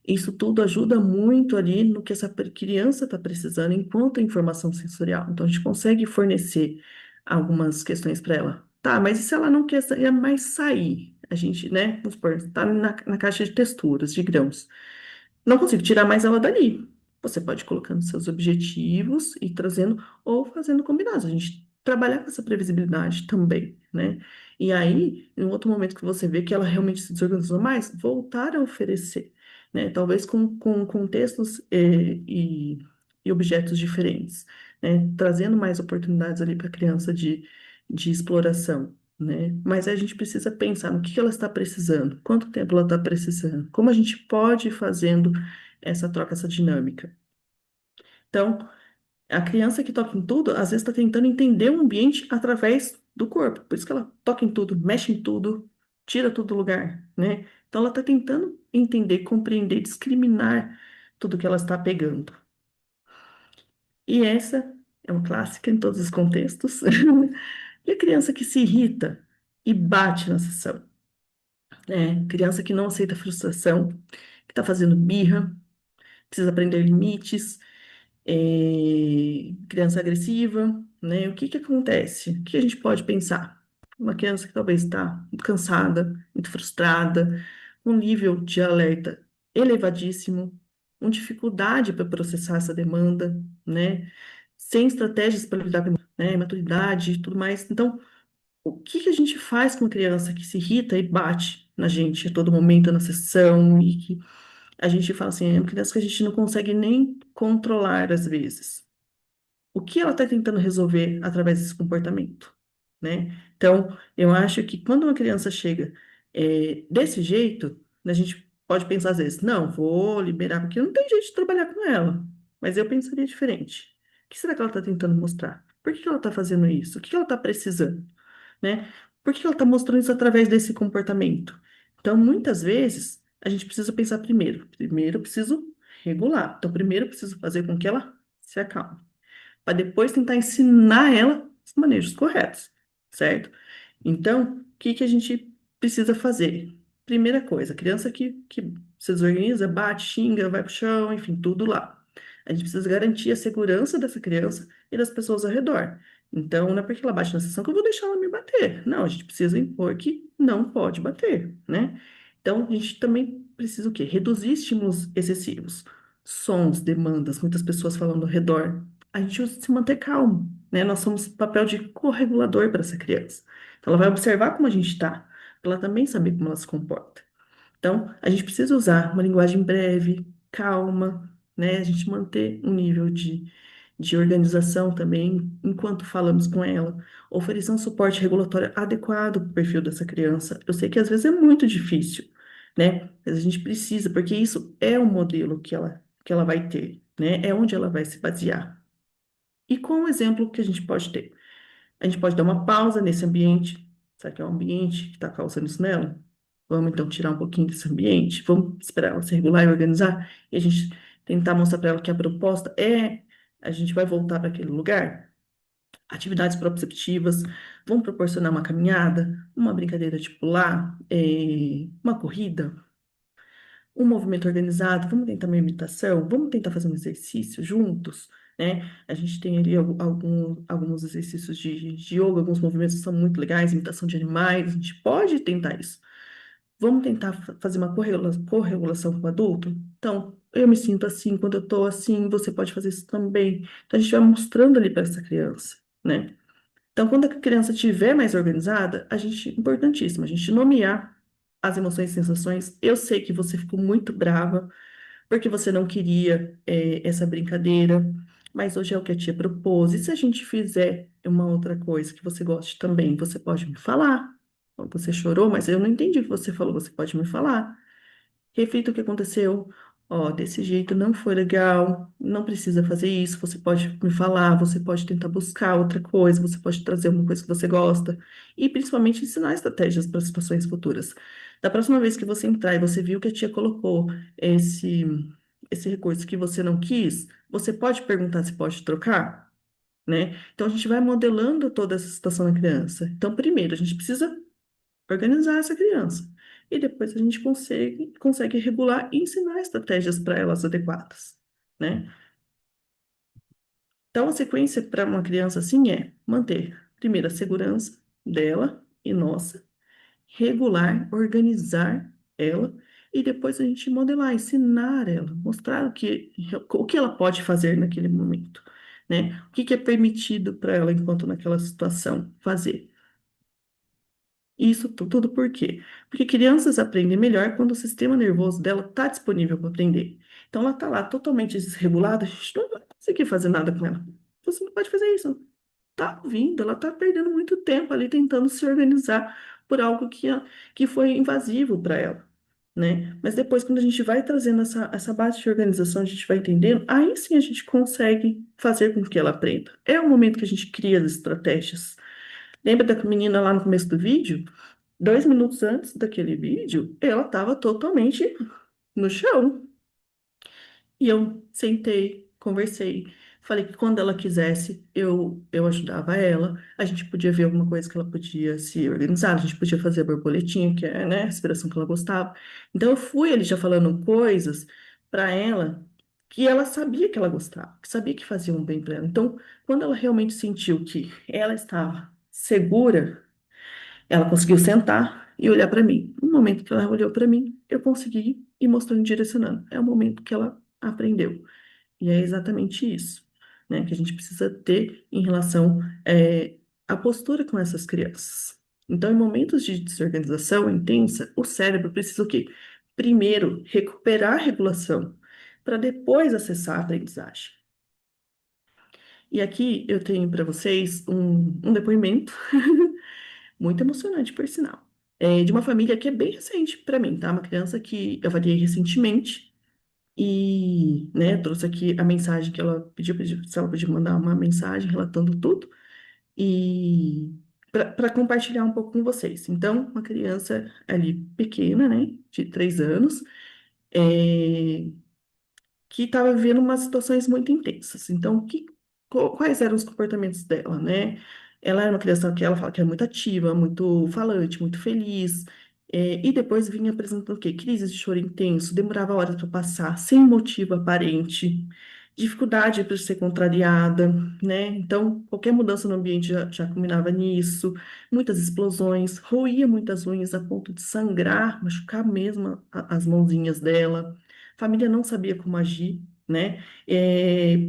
Isso tudo ajuda muito ali no que essa criança está precisando enquanto informação sensorial. Então, a gente consegue fornecer algumas questões para ela. Tá, mas e se ela não quer mais sair? A gente, né? Vamos supor, está na caixa de texturas, de grãos. Não consigo tirar mais ela dali. Você pode ir colocando seus objetivos e trazendo, ou fazendo combinados. A gente trabalhar com essa previsibilidade também, né? E aí, em um outro momento que você vê que ela realmente se desorganizou mais, voltar a oferecer, né? Talvez com contextos e objetos diferentes, né? Trazendo mais oportunidades ali para a criança de exploração, né? Mas a gente precisa pensar no que ela está precisando, quanto tempo ela está precisando, como a gente pode ir fazendo essa troca, essa dinâmica. Então, a criança que toca em tudo, às vezes está tentando entender o ambiente através do corpo, por isso que ela toca em tudo, mexe em tudo, tira tudo do lugar, né? Então, ela está tentando entender, compreender, discriminar tudo que ela está pegando. E essa é uma clássica em todos os contextos. E a criança que se irrita e bate na sessão, né? Criança que não aceita frustração, que está fazendo birra, precisa aprender limites, criança agressiva, né? O que que acontece? O que a gente pode pensar? Uma criança que talvez está muito cansada, muito frustrada, um nível de alerta elevadíssimo, com dificuldade para processar essa demanda, né? Sem estratégias para lidar com, né, maturidade e tudo mais. Então, o que que a gente faz com uma criança que se irrita e bate na gente a todo momento na sessão e que a gente fala assim, é uma criança que a gente não consegue nem controlar às vezes. O que ela está tentando resolver através desse comportamento, né? Então, eu acho que quando uma criança chega desse jeito, a gente pode pensar às vezes, não, vou liberar, porque não tem jeito de trabalhar com ela. Mas eu pensaria diferente. O que será que ela está tentando mostrar? Por que que ela está fazendo isso? O que que ela está precisando? Né? Por que ela está mostrando isso através desse comportamento? Então, muitas vezes, a gente precisa pensar primeiro. Primeiro eu preciso regular. Então, primeiro eu preciso fazer com que ela se acalme, para depois tentar ensinar ela os manejos corretos, certo? Então, o que que a gente precisa fazer? Primeira coisa, a criança que se desorganiza, bate, xinga, vai pro chão, enfim, tudo lá. A gente precisa garantir a segurança dessa criança e das pessoas ao redor. Então, não é porque ela bate na sessão que eu vou deixar ela me bater. Não, a gente precisa impor que não pode bater, né? Então, a gente também precisa o quê? Reduzir estímulos excessivos. Sons, demandas, muitas pessoas falando ao redor. A gente precisa se manter calmo, né? Nós somos papel de corregulador para essa criança. Então, ela vai observar como a gente está, para ela também saber como ela se comporta. Então, a gente precisa usar uma linguagem breve, calma, né? A gente manter um nível de organização também enquanto falamos com ela. Oferecer um suporte regulatório adequado para o perfil dessa criança. Eu sei que às vezes é muito difícil, né? Mas a gente precisa, porque isso é o modelo que ela vai ter, né? É onde ela vai se basear. E com o exemplo que a gente pode ter? A gente pode dar uma pausa nesse ambiente. Será que é um ambiente que está causando isso nela? Vamos então tirar um pouquinho desse ambiente, vamos esperar ela se regular e organizar, e a gente tentar mostrar para ela que a proposta é a gente vai voltar para aquele lugar. Atividades proprioceptivas, vamos proporcionar uma caminhada, uma brincadeira de pular, uma corrida, um movimento organizado, vamos tentar uma imitação, vamos tentar fazer um exercício juntos, né? A gente tem ali alguns exercícios de yoga, alguns movimentos que são muito legais, imitação de animais, a gente pode tentar isso. Vamos tentar fazer uma corregulação com o adulto? Então, eu me sinto assim, quando eu estou assim, você pode fazer isso também. Então, a gente vai mostrando ali para essa criança, né? Então, quando a criança estiver mais organizada, importantíssimo, a gente nomear as emoções e sensações. Eu sei que você ficou muito brava, porque você não queria, essa brincadeira, mas hoje é o que a tia propôs. E se a gente fizer uma outra coisa que você goste também, você pode me falar. Você chorou, mas eu não entendi o que você falou, você pode me falar. Reflita o que aconteceu. Ó, desse jeito não foi legal, não precisa fazer isso. Você pode me falar, você pode tentar buscar outra coisa, você pode trazer uma coisa que você gosta e principalmente ensinar estratégias para situações futuras. Da próxima vez que você entrar e você viu que a tia colocou esse, esse recurso que você não quis, você pode perguntar se pode trocar, né? Então a gente vai modelando toda essa situação na criança. Então, primeiro, a gente precisa organizar essa criança. E depois a gente consegue regular e ensinar estratégias para elas adequadas, né? Então, a sequência para uma criança assim é manter, primeiro, a segurança dela e nossa, regular, organizar ela, e depois a gente modelar, ensinar ela, mostrar o que ela pode fazer naquele momento, né? O que que é permitido para ela enquanto naquela situação fazer. Isso tudo por quê? Porque crianças aprendem melhor quando o sistema nervoso dela está disponível para aprender. Então, ela está lá totalmente desregulada, a gente não vai conseguir fazer nada com ela. Você não pode fazer isso. Está ouvindo, ela está perdendo muito tempo ali tentando se organizar por algo que foi invasivo para ela, né? Mas depois, quando a gente vai trazendo essa base de organização, a gente vai entendendo, aí sim a gente consegue fazer com que ela aprenda. É o momento que a gente cria as estratégias. Lembra da menina lá no começo do vídeo? 2 minutos antes daquele vídeo, ela estava totalmente no chão. E eu sentei, conversei, falei que quando ela quisesse, eu ajudava ela. A gente podia ver alguma coisa que ela podia se organizar, a gente podia fazer a borboletinha, que é, né, a respiração que ela gostava. Então eu fui ali já falando coisas para ela que ela sabia que ela gostava, que sabia que faziam bem para ela. Então, quando ela realmente sentiu que ela estava segura, ela conseguiu sentar e olhar para mim. No momento que ela olhou para mim, eu consegui ir mostrando e direcionando. É o momento que ela aprendeu. E é exatamente isso, né, que a gente precisa ter em relação, à postura com essas crianças. Então, em momentos de desorganização intensa, o cérebro precisa o quê? Primeiro, recuperar a regulação, para depois acessar a aprendizagem. E aqui eu tenho para vocês um depoimento muito emocionante, por sinal. De uma família que é bem recente para mim, tá? Uma criança que eu avaliei recentemente e, né, trouxe aqui a mensagem que ela pediu se ela podia mandar uma mensagem relatando tudo. E para compartilhar um pouco com vocês. Então, uma criança ali pequena, né, de 3 anos, é, que estava vivendo umas situações muito intensas. Então, quais eram os comportamentos dela, né? Ela era uma criança que ela fala que é muito ativa, muito falante, muito feliz, e depois vinha apresentando o quê? Crises de choro intenso, demorava horas para passar, sem motivo aparente, dificuldade para ser contrariada, né? Então, qualquer mudança no ambiente já culminava nisso, muitas explosões, roía muitas unhas a ponto de sangrar, machucar mesmo as mãozinhas dela. A família não sabia como agir, né?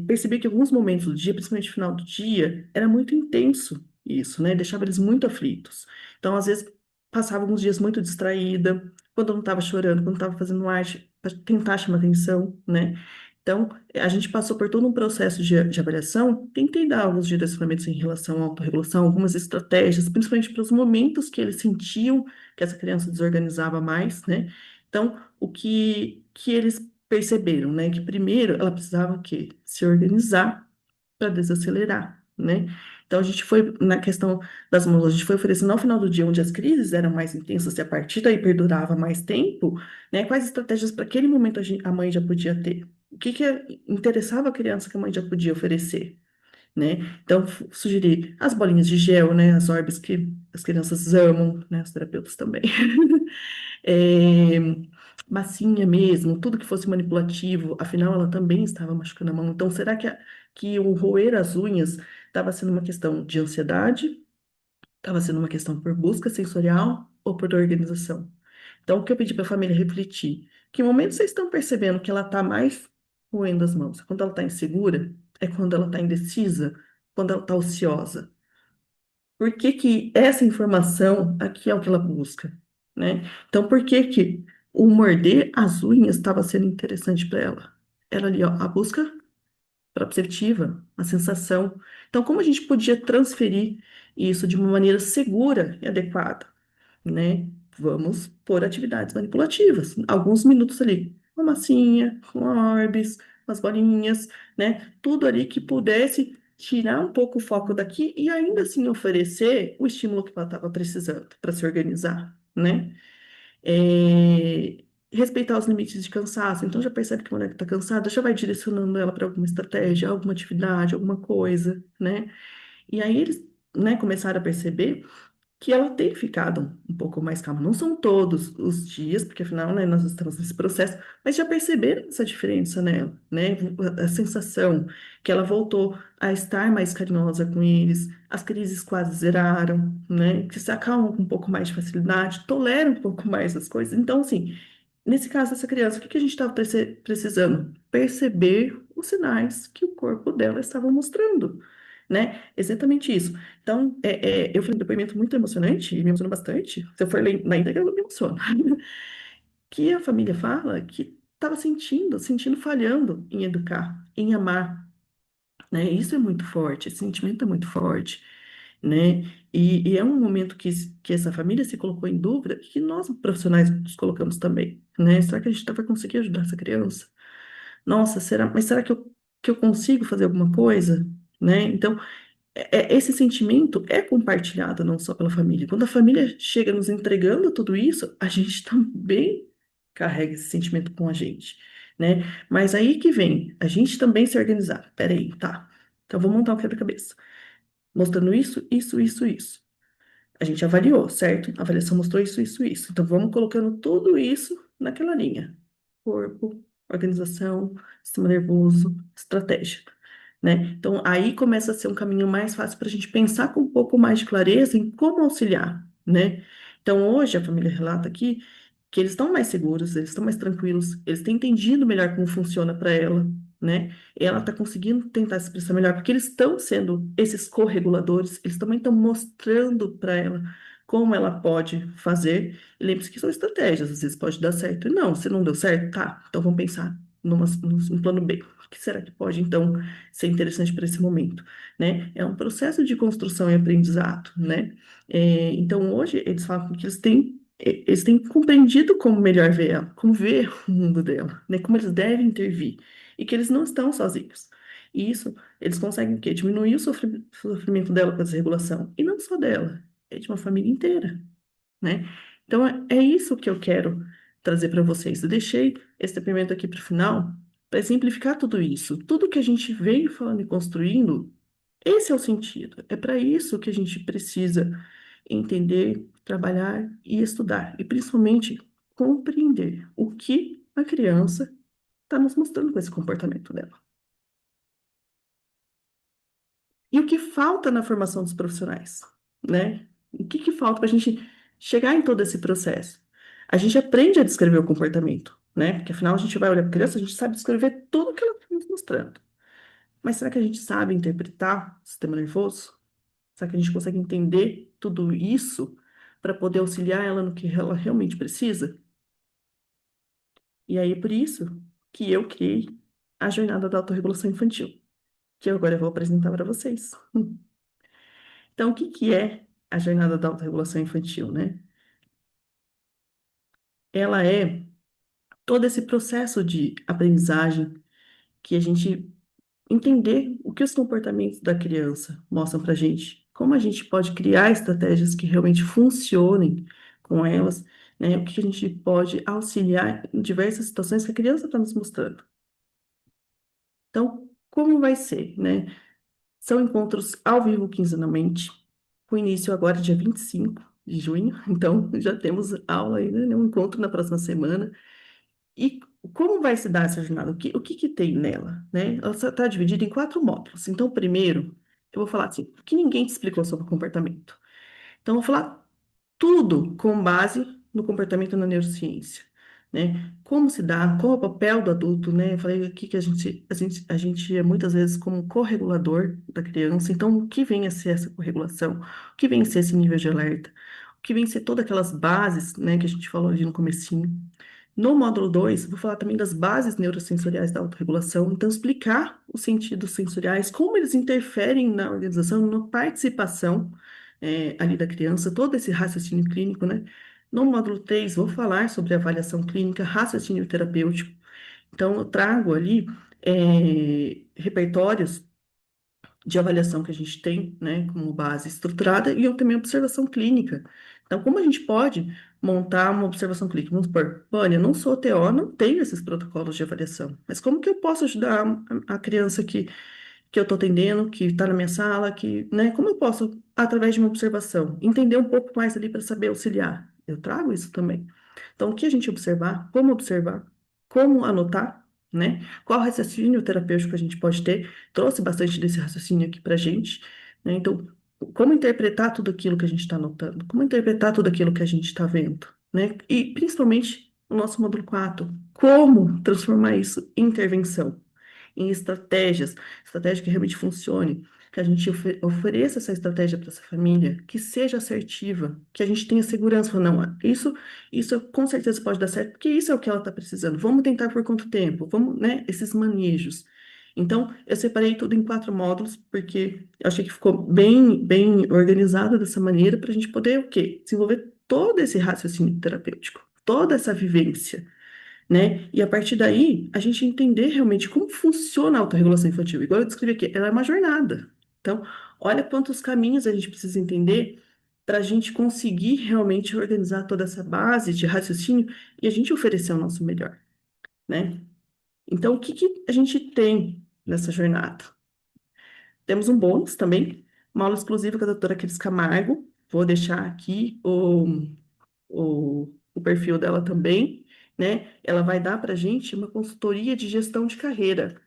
Percebi que em alguns momentos do dia, principalmente no final do dia, era muito intenso isso, né? Deixava eles muito aflitos. Então, às vezes, passava alguns dias muito distraída, quando eu não estava chorando, quando estava fazendo arte, para tentar chamar atenção, né? Então, a gente passou por todo um processo de avaliação, tentei dar alguns direcionamentos em relação à autorregulação, algumas estratégias, principalmente para os momentos que eles sentiam que essa criança desorganizava mais, né? Então, o que eles perceberam, né? Que primeiro ela precisava o quê? Se organizar para desacelerar, né? Então, a gente foi na questão das mãos, a gente foi oferecendo ao final do dia, onde as crises eram mais intensas e a partir daí perdurava mais tempo, né? Quais estratégias para aquele momento a mãe já podia ter? O que interessava a criança que a mãe já podia oferecer, né? Então, sugeri as bolinhas de gel, né? As orbes que as crianças amam, né? Os terapeutas também. É, massinha mesmo, tudo que fosse manipulativo, afinal ela também estava machucando a mão. Então, será que o roer as unhas estava sendo uma questão de ansiedade? Estava sendo uma questão por busca sensorial ou por organização? Então, o que eu pedi para a família refletir? Que momento vocês estão percebendo que ela está mais roendo as mãos? Quando ela está insegura? É quando ela está indecisa? Quando ela está ociosa? Por que que essa informação aqui é o que ela busca, né? Então, por que que o morder as unhas estava sendo interessante para ela? Era ali, ó, a busca proprioceptiva, a sensação. Então, como a gente podia transferir isso de uma maneira segura e adequada? Né? Vamos por atividades manipulativas, alguns minutos ali, uma massinha, uma orbes, umas bolinhas, né? Tudo ali que pudesse tirar um pouco o foco daqui e ainda assim oferecer o estímulo que ela estava precisando para se organizar, né? É, respeitar os limites de cansaço. Então já percebe que a mulher está cansada, já vai direcionando ela para alguma estratégia, alguma atividade, alguma coisa, né? E aí eles, né, começaram a perceber que ela tem ficado um pouco mais calma. Não são todos os dias, porque afinal, né, nós estamos nesse processo, mas já perceberam essa diferença nela, né? A sensação que ela voltou a estar mais carinhosa com eles, as crises quase zeraram, né? Que se acalmam com um pouco mais de facilidade, toleram um pouco mais as coisas. Então, assim, nesse caso dessa criança, o que que a gente estava precisando? Perceber os sinais que o corpo dela estava mostrando, né? Exatamente isso. Então, eu falei um depoimento muito emocionante, e me emocionou bastante. Se eu for ler na íntegra, eu me emociono. Que a família fala que estava sentindo falhando em educar, em amar, né? Isso é muito forte, esse sentimento é muito forte, né? E é um momento que essa família se colocou em dúvida, que nós profissionais nos colocamos também, né? Será que a gente vai conseguir ajudar essa criança? Nossa, será que eu consigo fazer alguma coisa? Né? Então, esse sentimento é compartilhado não só pela família. Quando a família chega nos entregando tudo isso, a gente também carrega esse sentimento com a gente, né? Mas aí que vem, a gente também se organizar. Peraí, tá. Então, vou montar um quebra-cabeça. Mostrando isso, isso, isso, isso. A gente avaliou, certo? A avaliação mostrou isso, isso, isso. Então, vamos colocando tudo isso naquela linha. Corpo, organização, sistema nervoso, estratégia, né? Então, aí começa a ser um caminho mais fácil para a gente pensar com um pouco mais de clareza em como auxiliar, né? Então, hoje a família relata aqui que eles estão mais seguros, eles estão mais tranquilos, eles têm entendido melhor como funciona para ela, né? Ela está conseguindo tentar se expressar melhor, porque eles estão sendo esses correguladores, eles também estão mostrando para ela como ela pode fazer. E lembre-se que são estratégias, às vezes pode dar certo e não, se não deu certo, tá, então vamos pensar num plano B. O que será que pode, então, ser interessante para esse momento, né? É um processo de construção e aprendizado, né? Então, hoje, eles falam que eles têm compreendido como melhor ver ela, como ver o mundo dela, né? Como eles devem intervir, e que eles não estão sozinhos. E isso, eles conseguem o quê? Diminuir o sofrimento dela com a desregulação, e não só dela. é de uma família inteira, né? Então, é isso que eu quero trazer para vocês. Eu deixei esse depoimento aqui para o final, para simplificar tudo isso. Tudo que a gente veio falando e construindo, esse é o sentido. É para isso que a gente precisa entender, trabalhar e estudar. E, principalmente, compreender o que a criança está nos mostrando com esse comportamento dela. E o que falta na formação dos profissionais, né? O que que falta para a gente chegar em todo esse processo? A gente aprende a descrever o comportamento, né? Porque afinal a gente vai olhar para a criança, a gente sabe descrever tudo que ela está nos mostrando. Mas será que a gente sabe interpretar o sistema nervoso? Será que a gente consegue entender tudo isso para poder auxiliar ela no que ela realmente precisa? E aí, por isso que eu criei a jornada da autorregulação infantil, que eu agora vou apresentar para vocês. Então, o que que é a jornada da autorregulação infantil, né? Ela é todo esse processo de aprendizagem que a gente entender o que os comportamentos da criança mostram para a gente, como a gente pode criar estratégias que realmente funcionem com elas, né? O que a gente pode auxiliar em diversas situações que a criança está nos mostrando. Então, como vai ser, né? São encontros ao vivo quinzenalmente, com início agora dia 25 de junho, então já temos aula aí, né? Um encontro na próxima semana. E como vai se dar essa jornada? O que que tem nela, né? Ela está dividida em 4 módulos. Então, o primeiro, eu vou falar assim, o que ninguém te explicou sobre o comportamento. Então, eu vou falar tudo com base no comportamento na neurociência, né? Como se dá, qual é o papel do adulto, né? Eu falei aqui que a gente é muitas vezes como corregulador da criança. Então, o que vem a ser essa corregulação? O que vem a ser esse nível de alerta? O que vem a ser todas aquelas bases, né, que a gente falou ali no comecinho? No módulo 2, vou falar também das bases neurosensoriais da autorregulação, então explicar os sentidos sensoriais, como eles interferem na organização, na participação ali da criança, todo esse raciocínio clínico, né? No módulo 3, vou falar sobre avaliação clínica, raciocínio terapêutico. Então, eu trago ali repertórios de avaliação que a gente tem, né, como base estruturada, e eu também observação clínica. Então, como a gente pode montar uma observação clínica? Vamos supor, Vânia, eu não sou TO, não tenho esses protocolos de avaliação, mas como que eu posso ajudar a criança que eu estou atendendo, que está na minha sala, né, como eu posso, através de uma observação, entender um pouco mais ali para saber auxiliar? Eu trago isso também. Então, o que a gente observar, como anotar, né? Qual raciocínio terapêutico a gente pode ter? Trouxe bastante desse raciocínio aqui para a gente, né? Então, como interpretar tudo aquilo que a gente está anotando? Como interpretar tudo aquilo que a gente está vendo, né? E, principalmente, o nosso módulo 4, como transformar isso em intervenção, em estratégia que realmente funcione, que a gente ofereça essa estratégia para essa família, que seja assertiva, que a gente tenha segurança, falar, não, isso com certeza pode dar certo, porque isso é o que ela está precisando. Vamos tentar por quanto tempo? Vamos, né, esses manejos. Então, eu separei tudo em 4 módulos, porque eu achei que ficou bem, bem organizado dessa maneira, para a gente poder, o quê? Desenvolver todo esse raciocínio terapêutico, toda essa vivência, né? E a partir daí, a gente entender realmente como funciona a autorregulação infantil. Igual eu descrevi aqui, ela é uma jornada. Então, olha quantos caminhos a gente precisa entender para a gente conseguir realmente organizar toda essa base de raciocínio e a gente oferecer o nosso melhor, né? Então, o que que a gente tem nessa jornada? Temos um bônus também, uma aula exclusiva com a doutora Cris Camargo. Vou deixar aqui o perfil dela também, né? Ela vai dar para a gente uma consultoria de gestão de carreira.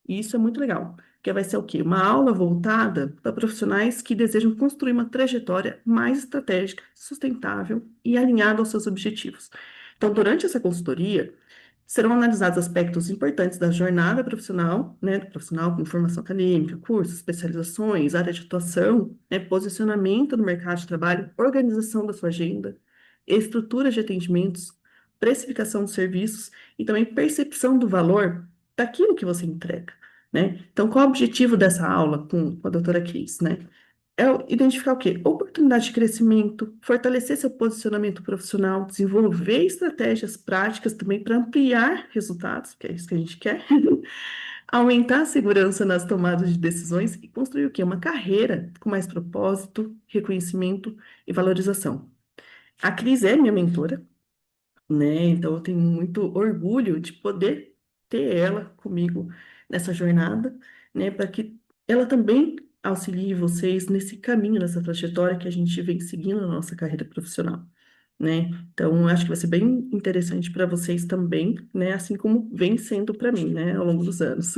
E isso é muito legal, que vai ser o quê? Uma aula voltada para profissionais que desejam construir uma trajetória mais estratégica, sustentável e alinhada aos seus objetivos. Então, durante essa consultoria, serão analisados aspectos importantes da jornada profissional, né, do profissional com formação acadêmica, cursos, especializações, área de atuação, né, posicionamento no mercado de trabalho, organização da sua agenda, estrutura de atendimentos, precificação dos serviços e também percepção do valor daquilo que você entrega, né? Então, qual é o objetivo dessa aula com a doutora Cris, né? É identificar o quê? Oportunidade de crescimento, fortalecer seu posicionamento profissional, desenvolver estratégias práticas também para ampliar resultados, que é isso que a gente quer, Aumentar a segurança nas tomadas de decisões e construir o quê? Uma carreira com mais propósito, reconhecimento e valorização. A Cris é minha mentora, né? Então eu tenho muito orgulho de poder ter ela comigo nessa jornada, né? Para que ela também auxilie vocês nesse caminho, nessa trajetória que a gente vem seguindo na nossa carreira profissional, né? Então eu acho que vai ser bem interessante para vocês também, né? Assim como vem sendo para mim, né? Ao longo dos anos.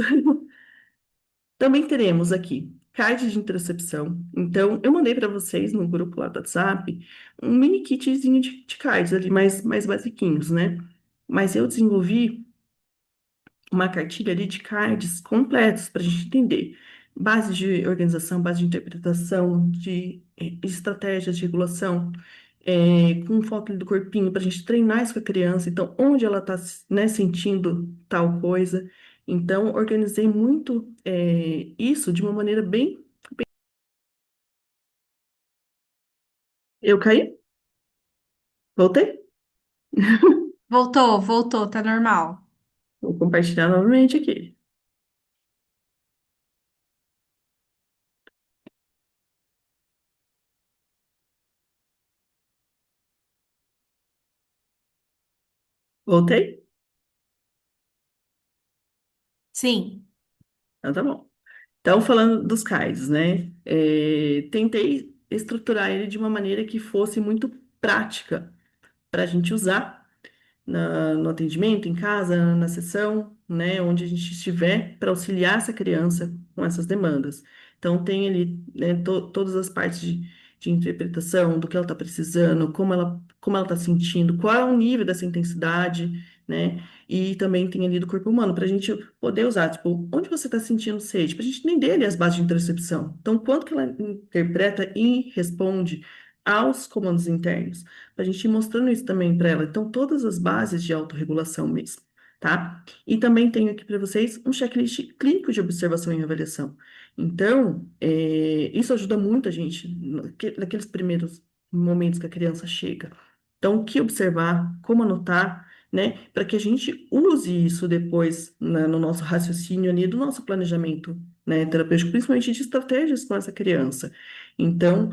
Também teremos aqui card de intercepção. Então, eu mandei para vocês no grupo lá do WhatsApp um mini kitzinho de cards ali, mais basiquinhos, né? Mas eu desenvolvi uma cartilha ali de cards completos para a gente entender. Base de organização, base de interpretação, de estratégias de regulação, com foco ali do corpinho, para a gente treinar isso com a criança. Então, onde ela está, né, sentindo tal coisa. Então, organizei muito isso de uma maneira bem. Eu caí? Voltei? Voltou, voltou, tá normal. Vou compartilhar novamente aqui. Voltei? Sim. Então, tá bom. Então, falando dos CAIs, né? Tentei estruturar ele de uma maneira que fosse muito prática para a gente usar no atendimento, em casa, na sessão, né, onde a gente estiver para auxiliar essa criança com essas demandas. Então, tem ali, né, todas as partes de interpretação do que ela está precisando, como ela está sentindo, qual é o nível dessa intensidade, né? E também tem ali do corpo humano, para a gente poder usar, tipo, onde você está sentindo sede, para a gente entender ali as bases de intercepção. Então, quanto que ela interpreta e responde aos comandos internos para a gente ir mostrando isso também para ela. Então, todas as bases de autorregulação mesmo, tá? E também tenho aqui para vocês um checklist clínico de observação e avaliação. Então, isso ajuda muito a gente naqueles primeiros momentos que a criança chega. Então, o que observar, como anotar, né? Para que a gente use isso depois no nosso raciocínio ali, do nosso planejamento, né, terapêutico, principalmente de estratégias com essa criança. Então,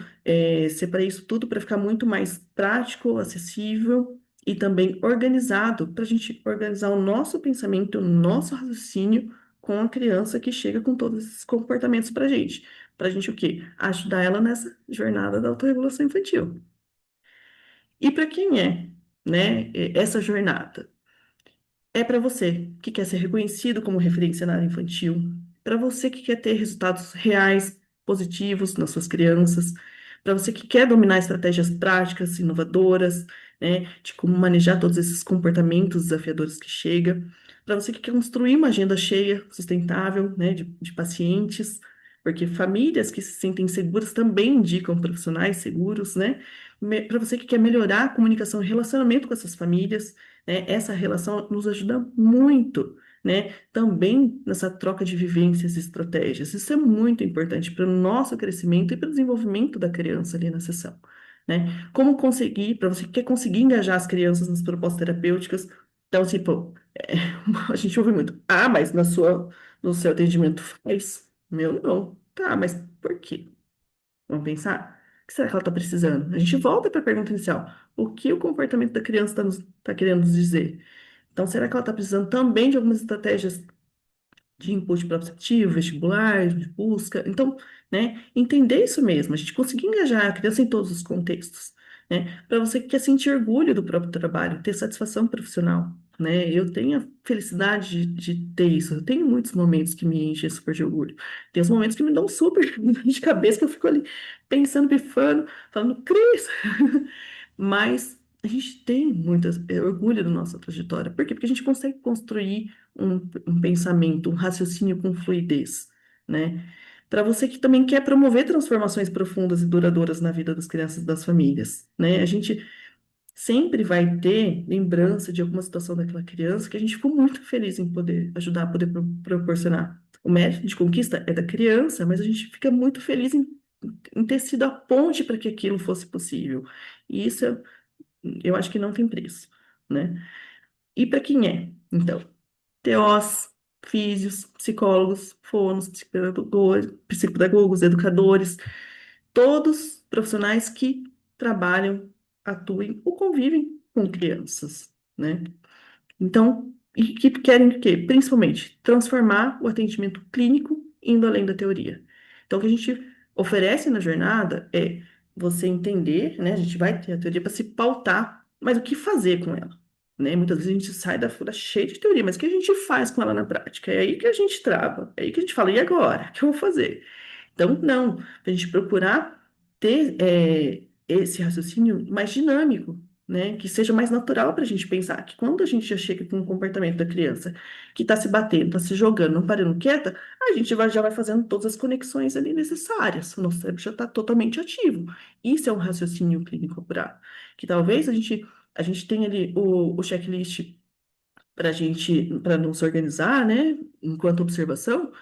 separei isso tudo para ficar muito mais prático, acessível e também organizado, para a gente organizar o nosso pensamento, o nosso raciocínio com a criança que chega com todos esses comportamentos para a gente. Para a gente o quê? Ajudar ela nessa jornada da autorregulação infantil. E para quem é, né, essa jornada? É para você que quer ser reconhecido como referência na área infantil, para você que quer ter resultados reais, positivos nas suas crianças, para você que quer dominar estratégias práticas, inovadoras, né, de como manejar todos esses comportamentos desafiadores que chega, para você que quer construir uma agenda cheia, sustentável, né, de pacientes, porque famílias que se sentem seguras também indicam profissionais seguros, né, para você que quer melhorar a comunicação e relacionamento com essas famílias, né? Essa relação nos ajuda muito, né? Também nessa troca de vivências e estratégias. Isso é muito importante para o nosso crescimento e para o desenvolvimento da criança ali na sessão, né? Como conseguir, para você que quer conseguir engajar as crianças nas propostas terapêuticas, então, assim, pô, a gente ouve muito, mas no seu atendimento faz? Meu, não. Tá, mas por quê? Vamos pensar? O que será que ela está precisando? A gente volta para a pergunta inicial. O que o comportamento da criança tá querendo nos dizer? Então, será que ela está precisando também de algumas estratégias de input propositivo, vestibular, de busca? Então, né, entender isso mesmo, a gente conseguir engajar a criança em todos os contextos, né? Para você que quer sentir orgulho do próprio trabalho, ter satisfação profissional, né? Eu tenho a felicidade de ter isso. Eu tenho muitos momentos que me enchem super de orgulho. Tem os momentos que me dão super de cabeça, que eu fico ali pensando, pifando, falando, Cris! Mas a gente tem muito orgulho da nossa trajetória. Por quê? Porque a gente consegue construir um pensamento, um raciocínio com fluidez, né? Para você que também quer promover transformações profundas e duradouras na vida das crianças e das famílias, né? A gente sempre vai ter lembrança de alguma situação daquela criança que a gente ficou muito feliz em poder ajudar, a poder proporcionar. O mérito de conquista é da criança, mas a gente fica muito feliz em ter sido a ponte para que aquilo fosse possível. E isso eu acho que não tem preço, né? E para quem é? Então, TOs, físios, psicólogos, fonos, psicopedagogos, educadores, todos profissionais que trabalham, atuem ou convivem com crianças, né? Então, e que querem o quê? Principalmente transformar o atendimento clínico indo além da teoria. Então, o que a gente oferece na jornada é você entender, né? A gente vai ter a teoria para se pautar, mas o que fazer com ela? Né? Muitas vezes a gente sai da fura cheia de teoria, mas o que a gente faz com ela na prática? É aí que a gente trava, é aí que a gente fala, e agora? O que eu vou fazer? Então, não, a gente procurar ter esse raciocínio mais dinâmico, né? Que seja mais natural para a gente pensar que quando a gente já chega com o comportamento da criança que está se batendo, está se jogando, não parando quieta, a gente já vai fazendo todas as conexões ali necessárias. O nosso cérebro já está totalmente ativo. Isso é um raciocínio clínico apurado. Que talvez a gente tenha ali o checklist para nos organizar, né? Enquanto observação,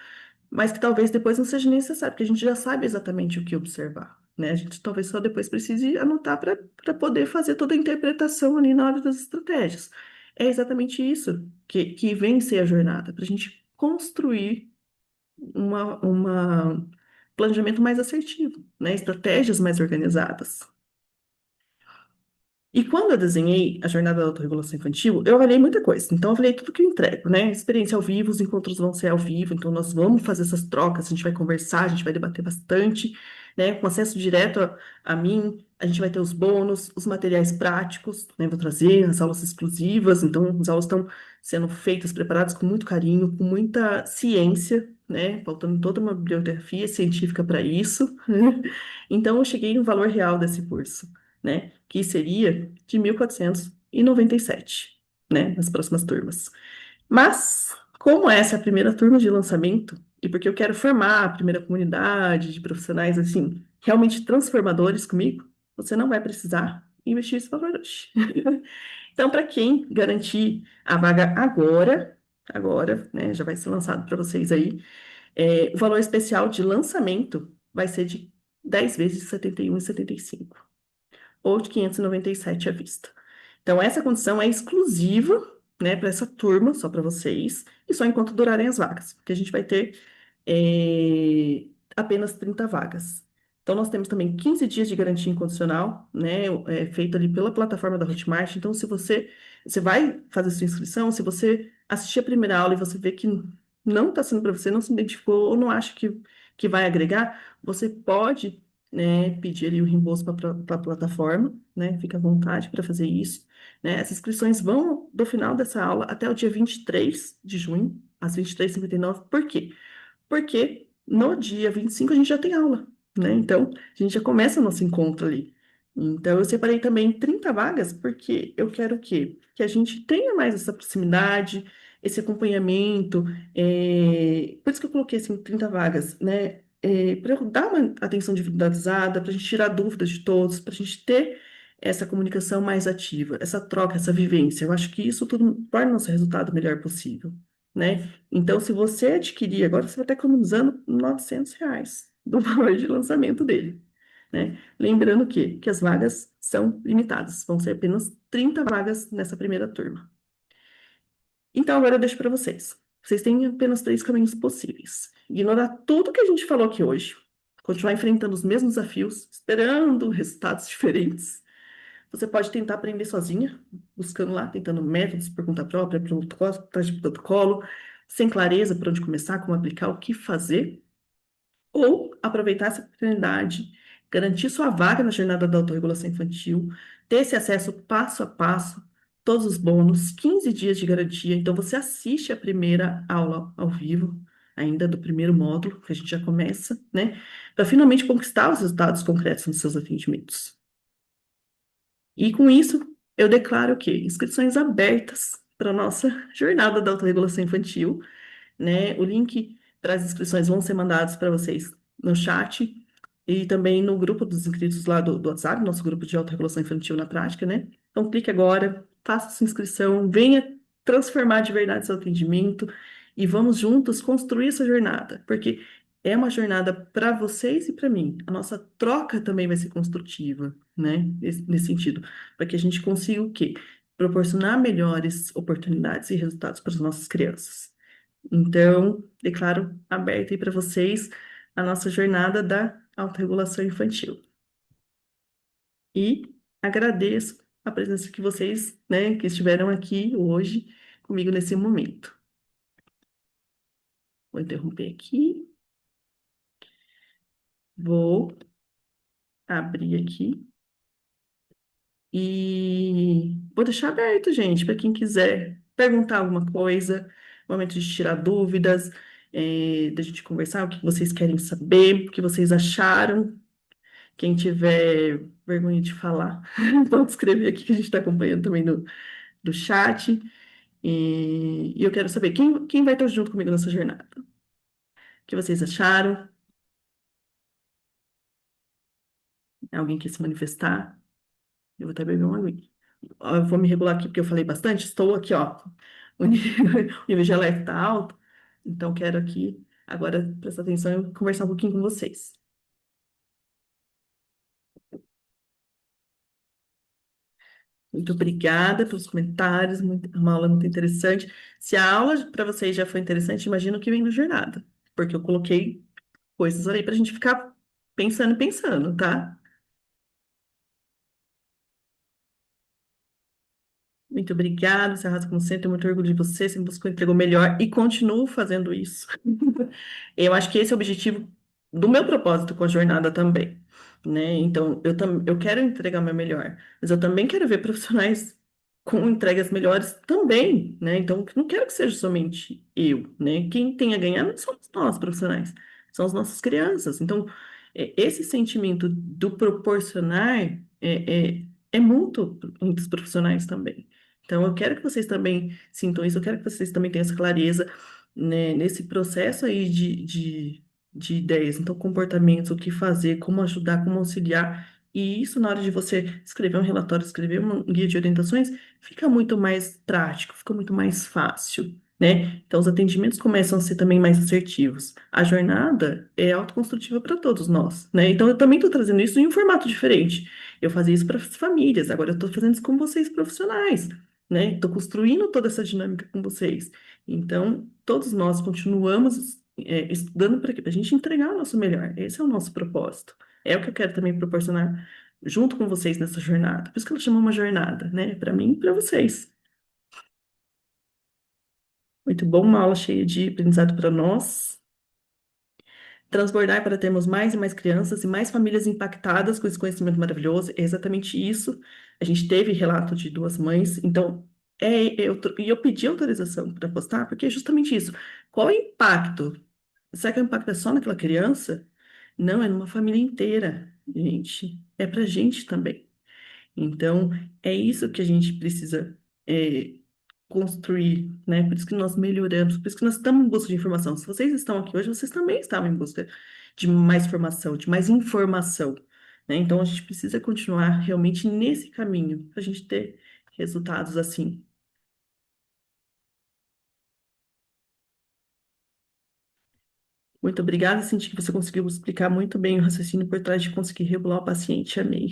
mas que talvez depois não seja necessário, porque a gente já sabe exatamente o que observar, né? A gente talvez só depois precise anotar para poder fazer toda a interpretação ali na hora das estratégias. É exatamente isso que vem ser a jornada, para a gente construir uma planejamento mais assertivo, né? Estratégias mais organizadas. E quando eu desenhei a jornada da autorregulação infantil, eu avaliei muita coisa. Então, eu avaliei tudo que eu entrego, né? Experiência ao vivo, os encontros vão ser ao vivo, então nós vamos fazer essas trocas, a gente vai conversar, a gente vai debater bastante, né? Com acesso direto a mim, a gente vai ter os bônus, os materiais práticos, né? Vou trazer as aulas exclusivas, então as aulas estão sendo feitas, preparadas com muito carinho, com muita ciência, né? Faltando toda uma bibliografia científica para isso. Então, eu cheguei no valor real desse curso, né? Que seria de 1.497, né? Nas próximas turmas. Mas, como essa é a primeira turma de lançamento, e porque eu quero formar a primeira comunidade de profissionais, assim, realmente transformadores comigo, você não vai precisar investir esse valor hoje. Então, para quem garantir a vaga agora, né? Já vai ser lançado para vocês aí, o valor especial de lançamento vai ser de 10 vezes de 71,75 ou de 597 à vista. Então, essa condição é exclusiva, né, para essa turma, só para vocês, e só enquanto durarem as vagas, porque a gente vai ter é, apenas 30 vagas. Então, nós temos também 15 dias de garantia incondicional, né, feito ali pela plataforma da Hotmart. Então, se você vai fazer sua inscrição, se você assistir a primeira aula e você vê que não está sendo para você, não se identificou ou não acha que vai agregar, você pode, né, pedir ali o reembolso para a plataforma, né, fica à vontade para fazer isso, né. As inscrições vão do final dessa aula até o dia 23 de junho, às 23h59. Por quê? Porque no dia 25 a gente já tem aula, né? Então, a gente já começa o nosso encontro ali. Então, eu separei também 30 vagas, porque eu quero o quê? Que a gente tenha mais essa proximidade, esse acompanhamento. Por isso que eu coloquei assim, 30 vagas, né? Para eu dar uma atenção individualizada, para a gente tirar dúvidas de todos, para a gente ter essa comunicação mais ativa, essa troca, essa vivência. Eu acho que isso tudo torna o nosso resultado o melhor possível, né? Então, se você adquirir agora, você vai estar economizando R$ 900 do valor de lançamento dele, né? Lembrando que as vagas são limitadas, vão ser apenas 30 vagas nessa primeira turma. Então, agora eu deixo para vocês. Vocês têm apenas três caminhos possíveis. Ignorar tudo que a gente falou aqui hoje, continuar enfrentando os mesmos desafios, esperando resultados diferentes. Você pode tentar aprender sozinha, buscando lá, tentando métodos por conta própria, protocolo, atrás de protocolo, sem clareza por onde começar, como aplicar, o que fazer, ou aproveitar essa oportunidade, garantir sua vaga na jornada da autorregulação infantil, ter esse acesso passo a passo, todos os bônus, 15 dias de garantia. Então, você assiste a primeira aula ao vivo, ainda do primeiro módulo, que a gente já começa, né? Para finalmente conquistar os resultados concretos nos seus atendimentos. E com isso, eu declaro que inscrições abertas para a nossa jornada da autorregulação infantil, né? O link para as inscrições vão ser mandados para vocês no chat e também no grupo dos inscritos lá do WhatsApp, nosso grupo de autorregulação infantil na prática, né? Então, clique agora, faça sua inscrição, venha transformar de verdade seu atendimento e vamos juntos construir essa jornada, porque é uma jornada para vocês e para mim. A nossa troca também vai ser construtiva, né? Nesse sentido, para que a gente consiga o quê? Proporcionar melhores oportunidades e resultados para as nossas crianças. Então, declaro aberta aí para vocês a nossa jornada da autorregulação infantil. E agradeço a presença que vocês, né, que estiveram aqui hoje comigo nesse momento. Vou interromper aqui, vou abrir aqui e vou deixar aberto, gente, para quem quiser perguntar alguma coisa, momento de tirar dúvidas, da gente conversar, o que vocês querem saber, o que vocês acharam. Quem tiver vergonha de falar, pode escrever aqui que a gente está acompanhando também do chat. E eu quero saber quem vai estar junto comigo nessa jornada. O que vocês acharam? Alguém quer se manifestar? Eu vou até beber uma aguinha. Ó, eu vou me regular aqui porque eu falei bastante. Estou aqui, ó. O nível de alerta está alto. Então, quero aqui agora prestar atenção e conversar um pouquinho com vocês. Muito obrigada pelos comentários, uma aula muito interessante. Se a aula para vocês já foi interessante, imagino o que vem no jornada, porque eu coloquei coisas ali para a gente ficar pensando e pensando, tá? Muito obrigada, você arrasa como sempre, tenho muito orgulho de você, você buscou entregar o melhor e continuo fazendo isso. Eu acho que esse é o objetivo do meu propósito com a jornada também, né? Então, eu quero entregar o meu melhor, mas eu também quero ver profissionais com entregas melhores também, né? Então, não quero que seja somente eu, né? Quem tem a ganhar não somos nós, profissionais, são as nossas crianças. Então, esse sentimento do proporcionar é mútuo entre os profissionais também. Então, eu quero que vocês também sintam isso, eu quero que vocês também tenham essa clareza, né, nesse processo aí de ideias, então comportamentos, o que fazer, como ajudar, como auxiliar, e isso na hora de você escrever um relatório, escrever um guia de orientações, fica muito mais prático, fica muito mais fácil, né? Então os atendimentos começam a ser também mais assertivos. A jornada é autoconstrutiva para todos nós, né? Então eu também estou trazendo isso em um formato diferente. Eu fazia isso para as famílias, agora eu estou fazendo isso com vocês profissionais, né? Estou construindo toda essa dinâmica com vocês. Então, todos nós continuamos estudando para quê? Para a gente entregar o nosso melhor. Esse é o nosso propósito. É o que eu quero também proporcionar junto com vocês nessa jornada. Por isso que ela chama uma jornada, né? Para mim e para vocês. Muito bom, uma aula cheia de aprendizado para nós. Transbordar para termos mais e mais crianças e mais famílias impactadas com esse conhecimento maravilhoso. É exatamente isso. A gente teve relato de duas mães, então e eu pedi autorização para postar, porque é justamente isso. Qual é o impacto? Será que o impacto é só naquela criança? Não, é numa família inteira, gente. É para a gente também. Então, é isso que a gente precisa é, construir, né? Por isso que nós melhoramos, por isso que nós estamos em busca de informação. Se vocês estão aqui hoje, vocês também estavam em busca de mais formação, de mais informação, né? Então, a gente precisa continuar realmente nesse caminho, para a gente ter resultados assim. Muito obrigada, senti que você conseguiu explicar muito bem o raciocínio por trás de conseguir regular o paciente. Amei.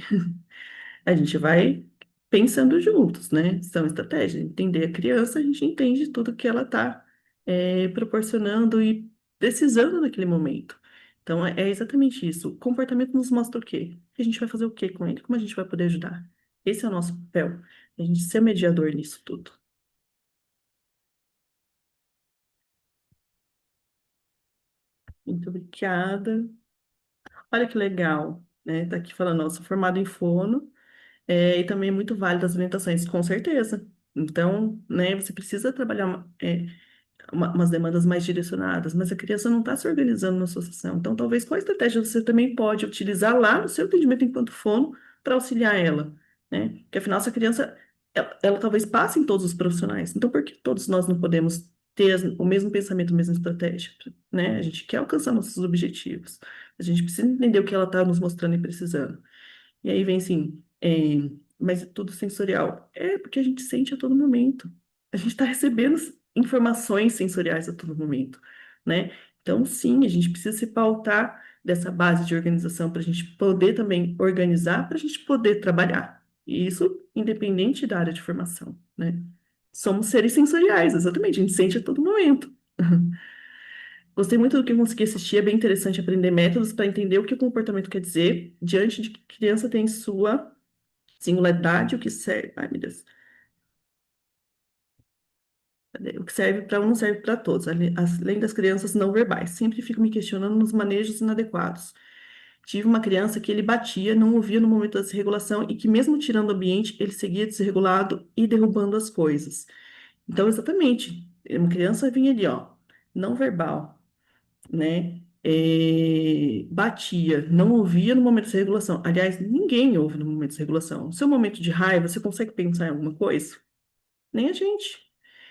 A gente vai pensando juntos, né? São estratégias. Entender a criança, a gente entende tudo que ela está proporcionando e precisando naquele momento. Então, é exatamente isso. O comportamento nos mostra o quê? A gente vai fazer o quê com ele? Como a gente vai poder ajudar? Esse é o nosso papel. A gente ser mediador nisso tudo. Muito obrigada. Olha que legal, né? Tá aqui falando, nossa, formado em fono. E também é muito válido as orientações, com certeza. Então, né, você precisa trabalhar umas demandas mais direcionadas, mas a criança não está se organizando na associação. Então, talvez qual estratégia você também pode utilizar lá no seu atendimento enquanto fono para auxiliar ela, né? Porque afinal, essa criança, ela talvez passe em todos os profissionais. Então, por que todos nós não podemos ter o mesmo pensamento, a mesma estratégia, né? A gente quer alcançar nossos objetivos. A gente precisa entender o que ela está nos mostrando e precisando. E aí vem assim, mas é tudo sensorial. É porque a gente sente a todo momento. A gente está recebendo informações sensoriais a todo momento, né? Então, sim, a gente precisa se pautar dessa base de organização para a gente poder também organizar, para a gente poder trabalhar. E isso independente da área de formação, né? Somos seres sensoriais, exatamente, a gente sente a todo momento. Gostei muito do que eu consegui assistir, é bem interessante aprender métodos para entender o que o comportamento quer dizer diante de que a criança tem sua singularidade, o que serve. Ai, meu Deus. Cadê? O que serve para um não serve para todos, além das crianças não verbais. Sempre fico me questionando nos manejos inadequados. Tive uma criança que ele batia, não ouvia no momento da desregulação e que, mesmo tirando o ambiente, ele seguia desregulado e derrubando as coisas. Então, exatamente, uma criança vinha ali, ó, não verbal, né? Batia, não ouvia no momento de regulação. Aliás, ninguém ouve no momento de regulação. No seu momento de raiva, você consegue pensar em alguma coisa? Nem a gente.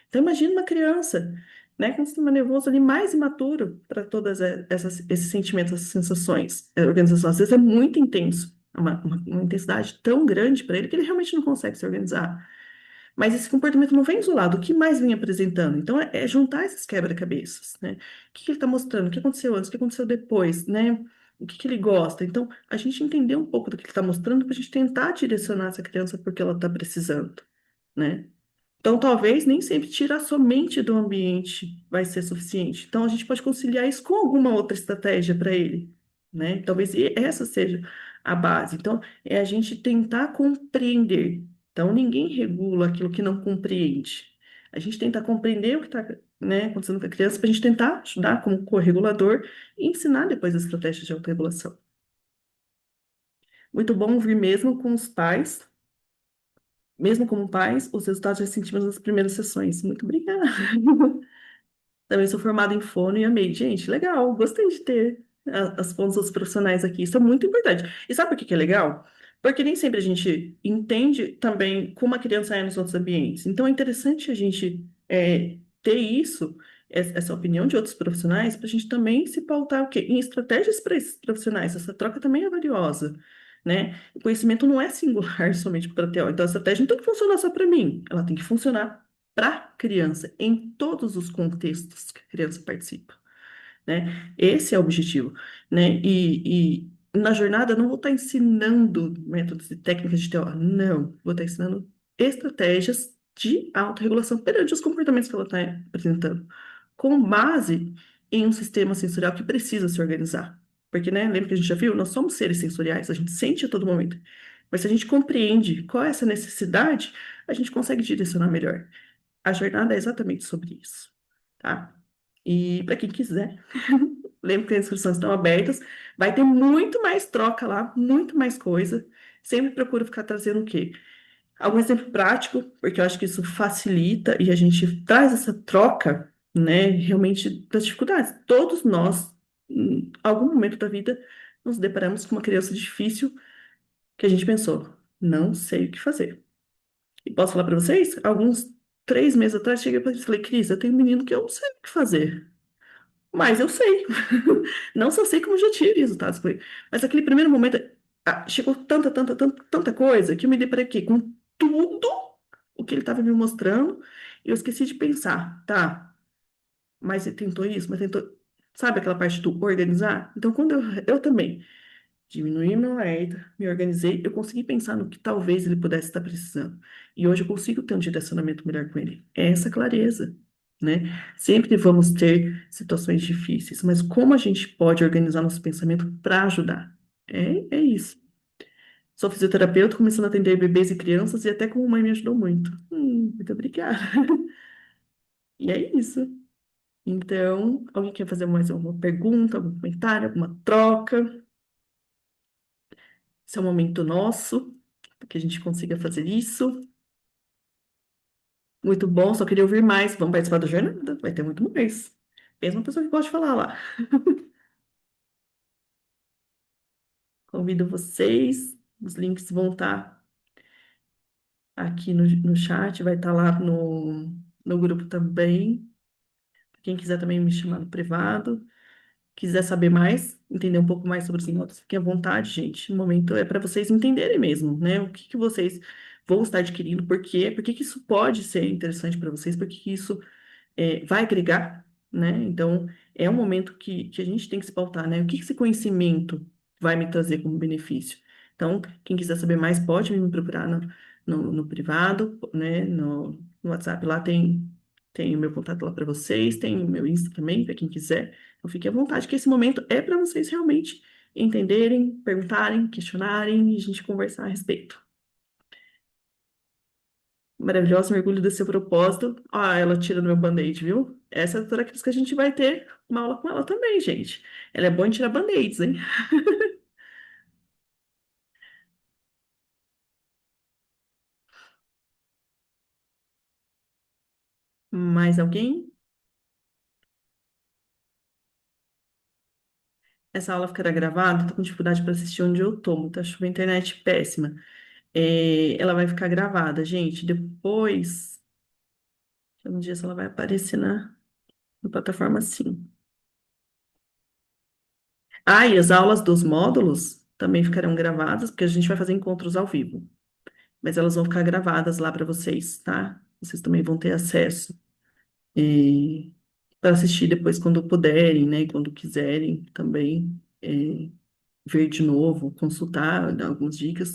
Então, imagina uma criança, né, com um sistema nervoso ali mais imaturo para todas esses sentimentos, essas sensações. A organização, às vezes, é muito intenso, uma intensidade tão grande para ele que ele realmente não consegue se organizar. Mas esse comportamento não vem isolado. O que mais vem apresentando? Então, é juntar esses quebra-cabeças, né? O que que ele está mostrando? O que aconteceu antes? O que aconteceu depois, né? O que que ele gosta? Então, a gente entender um pouco do que ele está mostrando para a gente tentar direcionar essa criança porque ela está precisando, né? Então, talvez nem sempre tirar somente do ambiente vai ser suficiente. Então, a gente pode conciliar isso com alguma outra estratégia para ele, né? Talvez essa seja a base. Então, é a gente tentar compreender. Então, ninguém regula aquilo que não compreende. A gente tenta compreender o que está, né, acontecendo com a criança para a gente tentar ajudar como corregulador e ensinar depois as estratégias de autorregulação. Muito bom ouvir mesmo com os pais, mesmo como pais, os resultados recentidos das primeiras sessões. Muito obrigada. Também sou formada em fono e amei. Gente, legal, gostei de ter as fontes dos profissionais aqui. Isso é muito importante. E sabe por que que é legal? Porque nem sempre a gente entende também como a criança é nos outros ambientes. Então é interessante a gente ter isso, essa opinião de outros profissionais, para a gente também se pautar o quê? Em estratégias para esses profissionais. Essa troca também é valiosa. Né? O conhecimento não é singular somente para a teoria. Então, a estratégia não tem que funcionar só para mim, ela tem que funcionar para a criança, em todos os contextos que a criança participa, né? Esse é o objetivo, né? E na jornada eu não vou estar ensinando métodos e técnicas de teoria, não. Vou estar ensinando estratégias de autorregulação perante os comportamentos que ela está apresentando, com base em um sistema sensorial que precisa se organizar. Porque, né, lembra que a gente já viu? Nós somos seres sensoriais, a gente sente a todo momento. Mas se a gente compreende qual é essa necessidade, a gente consegue direcionar melhor. A jornada é exatamente sobre isso, tá? E para quem quiser, lembra que as inscrições estão abertas, vai ter muito mais troca lá, muito mais coisa. Sempre procuro ficar trazendo o quê? Algum exemplo prático, porque eu acho que isso facilita e a gente traz essa troca, né, realmente das dificuldades. Todos nós, em algum momento da vida, nos deparamos com uma criança difícil que a gente pensou, não sei o que fazer. E posso falar para vocês? Alguns 3 meses atrás, cheguei para eles e falei, Cris, eu tenho um menino que eu não sei o que fazer. Mas eu sei. Não só sei como já tive resultados com ele. Mas aquele primeiro momento, chegou tanta coisa que eu me deparei aqui com tudo o que ele estava me mostrando e eu esqueci de pensar, tá? Mas ele tentou isso, mas tentou. Sabe aquela parte do organizar? Então, quando eu também diminuí meu alerta, me organizei, eu consegui pensar no que talvez ele pudesse estar precisando. E hoje eu consigo ter um direcionamento melhor com ele. É essa clareza, né? Sempre vamos ter situações difíceis, mas como a gente pode organizar nosso pensamento para ajudar? É isso. Sou fisioterapeuta, começando a atender bebês e crianças, e até como mãe me ajudou muito. Muito obrigada. E é isso. Então, alguém quer fazer mais alguma pergunta, algum comentário, alguma troca? Esse é um momento nosso, para que a gente consiga fazer isso. Muito bom, só queria ouvir mais. Vamos participar da jornada, vai ter muito mais. Mesmo a pessoa que gosta de falar lá. Convido vocês, os links vão estar aqui no chat, vai estar lá no grupo também. Quem quiser também me chamar no privado, quiser saber mais, entender um pouco mais sobre os notas, fiquem à vontade, gente. O momento é para vocês entenderem mesmo, né? O que que vocês vão estar adquirindo, por que que isso pode ser interessante para vocês, por que que isso vai agregar, né? Então, é um momento que a gente tem que se pautar, né? O que que esse conhecimento vai me trazer como benefício? Então, quem quiser saber mais, pode me procurar no privado, né? No WhatsApp, lá tem. Tenho meu contato lá para vocês, tenho meu Insta também, para quem quiser. Então fique à vontade, que esse momento é para vocês realmente entenderem, perguntarem, questionarem e a gente conversar a respeito. Maravilhosa, mergulho do seu propósito. Ah, ela tira do meu band-aid, viu? Essa é a doutora Cris que a gente vai ter uma aula com ela também, gente. Ela é boa em tirar band-aids, hein? Mais alguém? Essa aula ficará gravada, tô com dificuldade para assistir onde eu tô, tá chovendo, internet péssima. Ela vai ficar gravada, gente. Depois, um dia ela vai aparecer na plataforma, sim. Ah, e as aulas dos módulos também ficarão gravadas, porque a gente vai fazer encontros ao vivo. Mas elas vão ficar gravadas lá para vocês, tá? Vocês também vão ter acesso para assistir depois quando puderem, né? Quando quiserem também ver de novo, consultar, dar algumas dicas.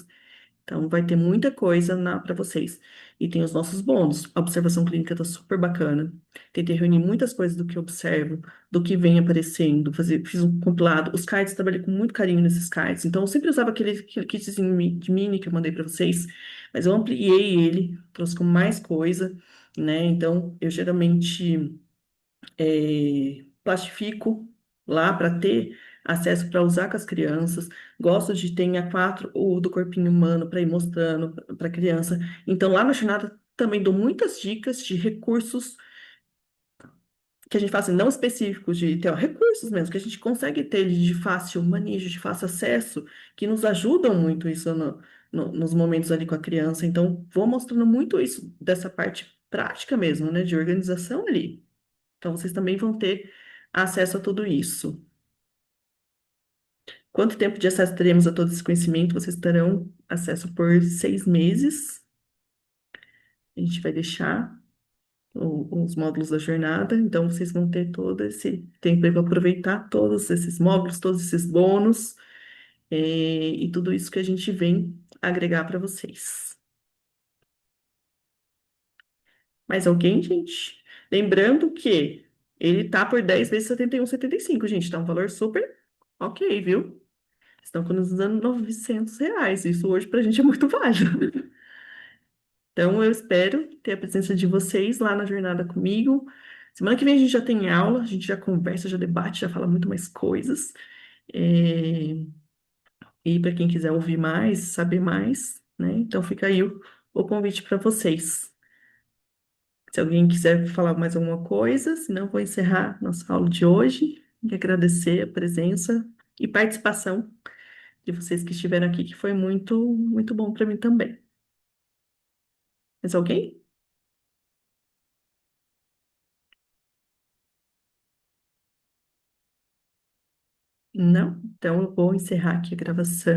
Então, vai ter muita coisa para vocês. E tem os nossos bônus. A observação clínica está super bacana. Tentei reunir muitas coisas do que eu observo, do que vem aparecendo. Fiz um compilado. Os cards, trabalhei com muito carinho nesses cards. Então, eu sempre usava aquele kitzinho de mini que eu mandei para vocês. Mas eu ampliei ele, trouxe com mais coisa, né? Então, eu geralmente plastifico lá para ter acesso para usar com as crianças. Gosto de ter em A4 o do corpinho humano para ir mostrando para a criança. Então, lá na jornada também dou muitas dicas de recursos que a gente fala assim, não específicos de ter ó, recursos mesmo, que a gente consegue ter de fácil manejo, de fácil acesso, que nos ajudam muito isso nos momentos ali com a criança. Então, vou mostrando muito isso dessa parte prática mesmo, né, de organização ali. Então, vocês também vão ter acesso a tudo isso. Quanto tempo de acesso teremos a todo esse conhecimento? Vocês terão acesso por 6 meses. A gente vai deixar os módulos da jornada, então vocês vão ter todo esse tempo para aproveitar todos esses módulos, todos esses bônus, e tudo isso que a gente vem agregar para vocês. Mais alguém, gente? Lembrando que ele tá por 10 vezes 71,75, gente. Tá um valor super ok, viu? Estão economizando R$ 900. Isso hoje para a gente é muito válido. Então, eu espero ter a presença de vocês lá na jornada comigo. Semana que vem a gente já tem aula, a gente já conversa, já debate, já fala muito mais coisas. É, E para quem quiser ouvir mais, saber mais, né? Então, fica aí o convite para vocês. Se alguém quiser falar mais alguma coisa, senão eu vou encerrar nossa aula de hoje e agradecer a presença e participação de vocês que estiveram aqui, que foi muito, muito bom para mim também. Mais alguém? Não? Então eu vou encerrar aqui a gravação.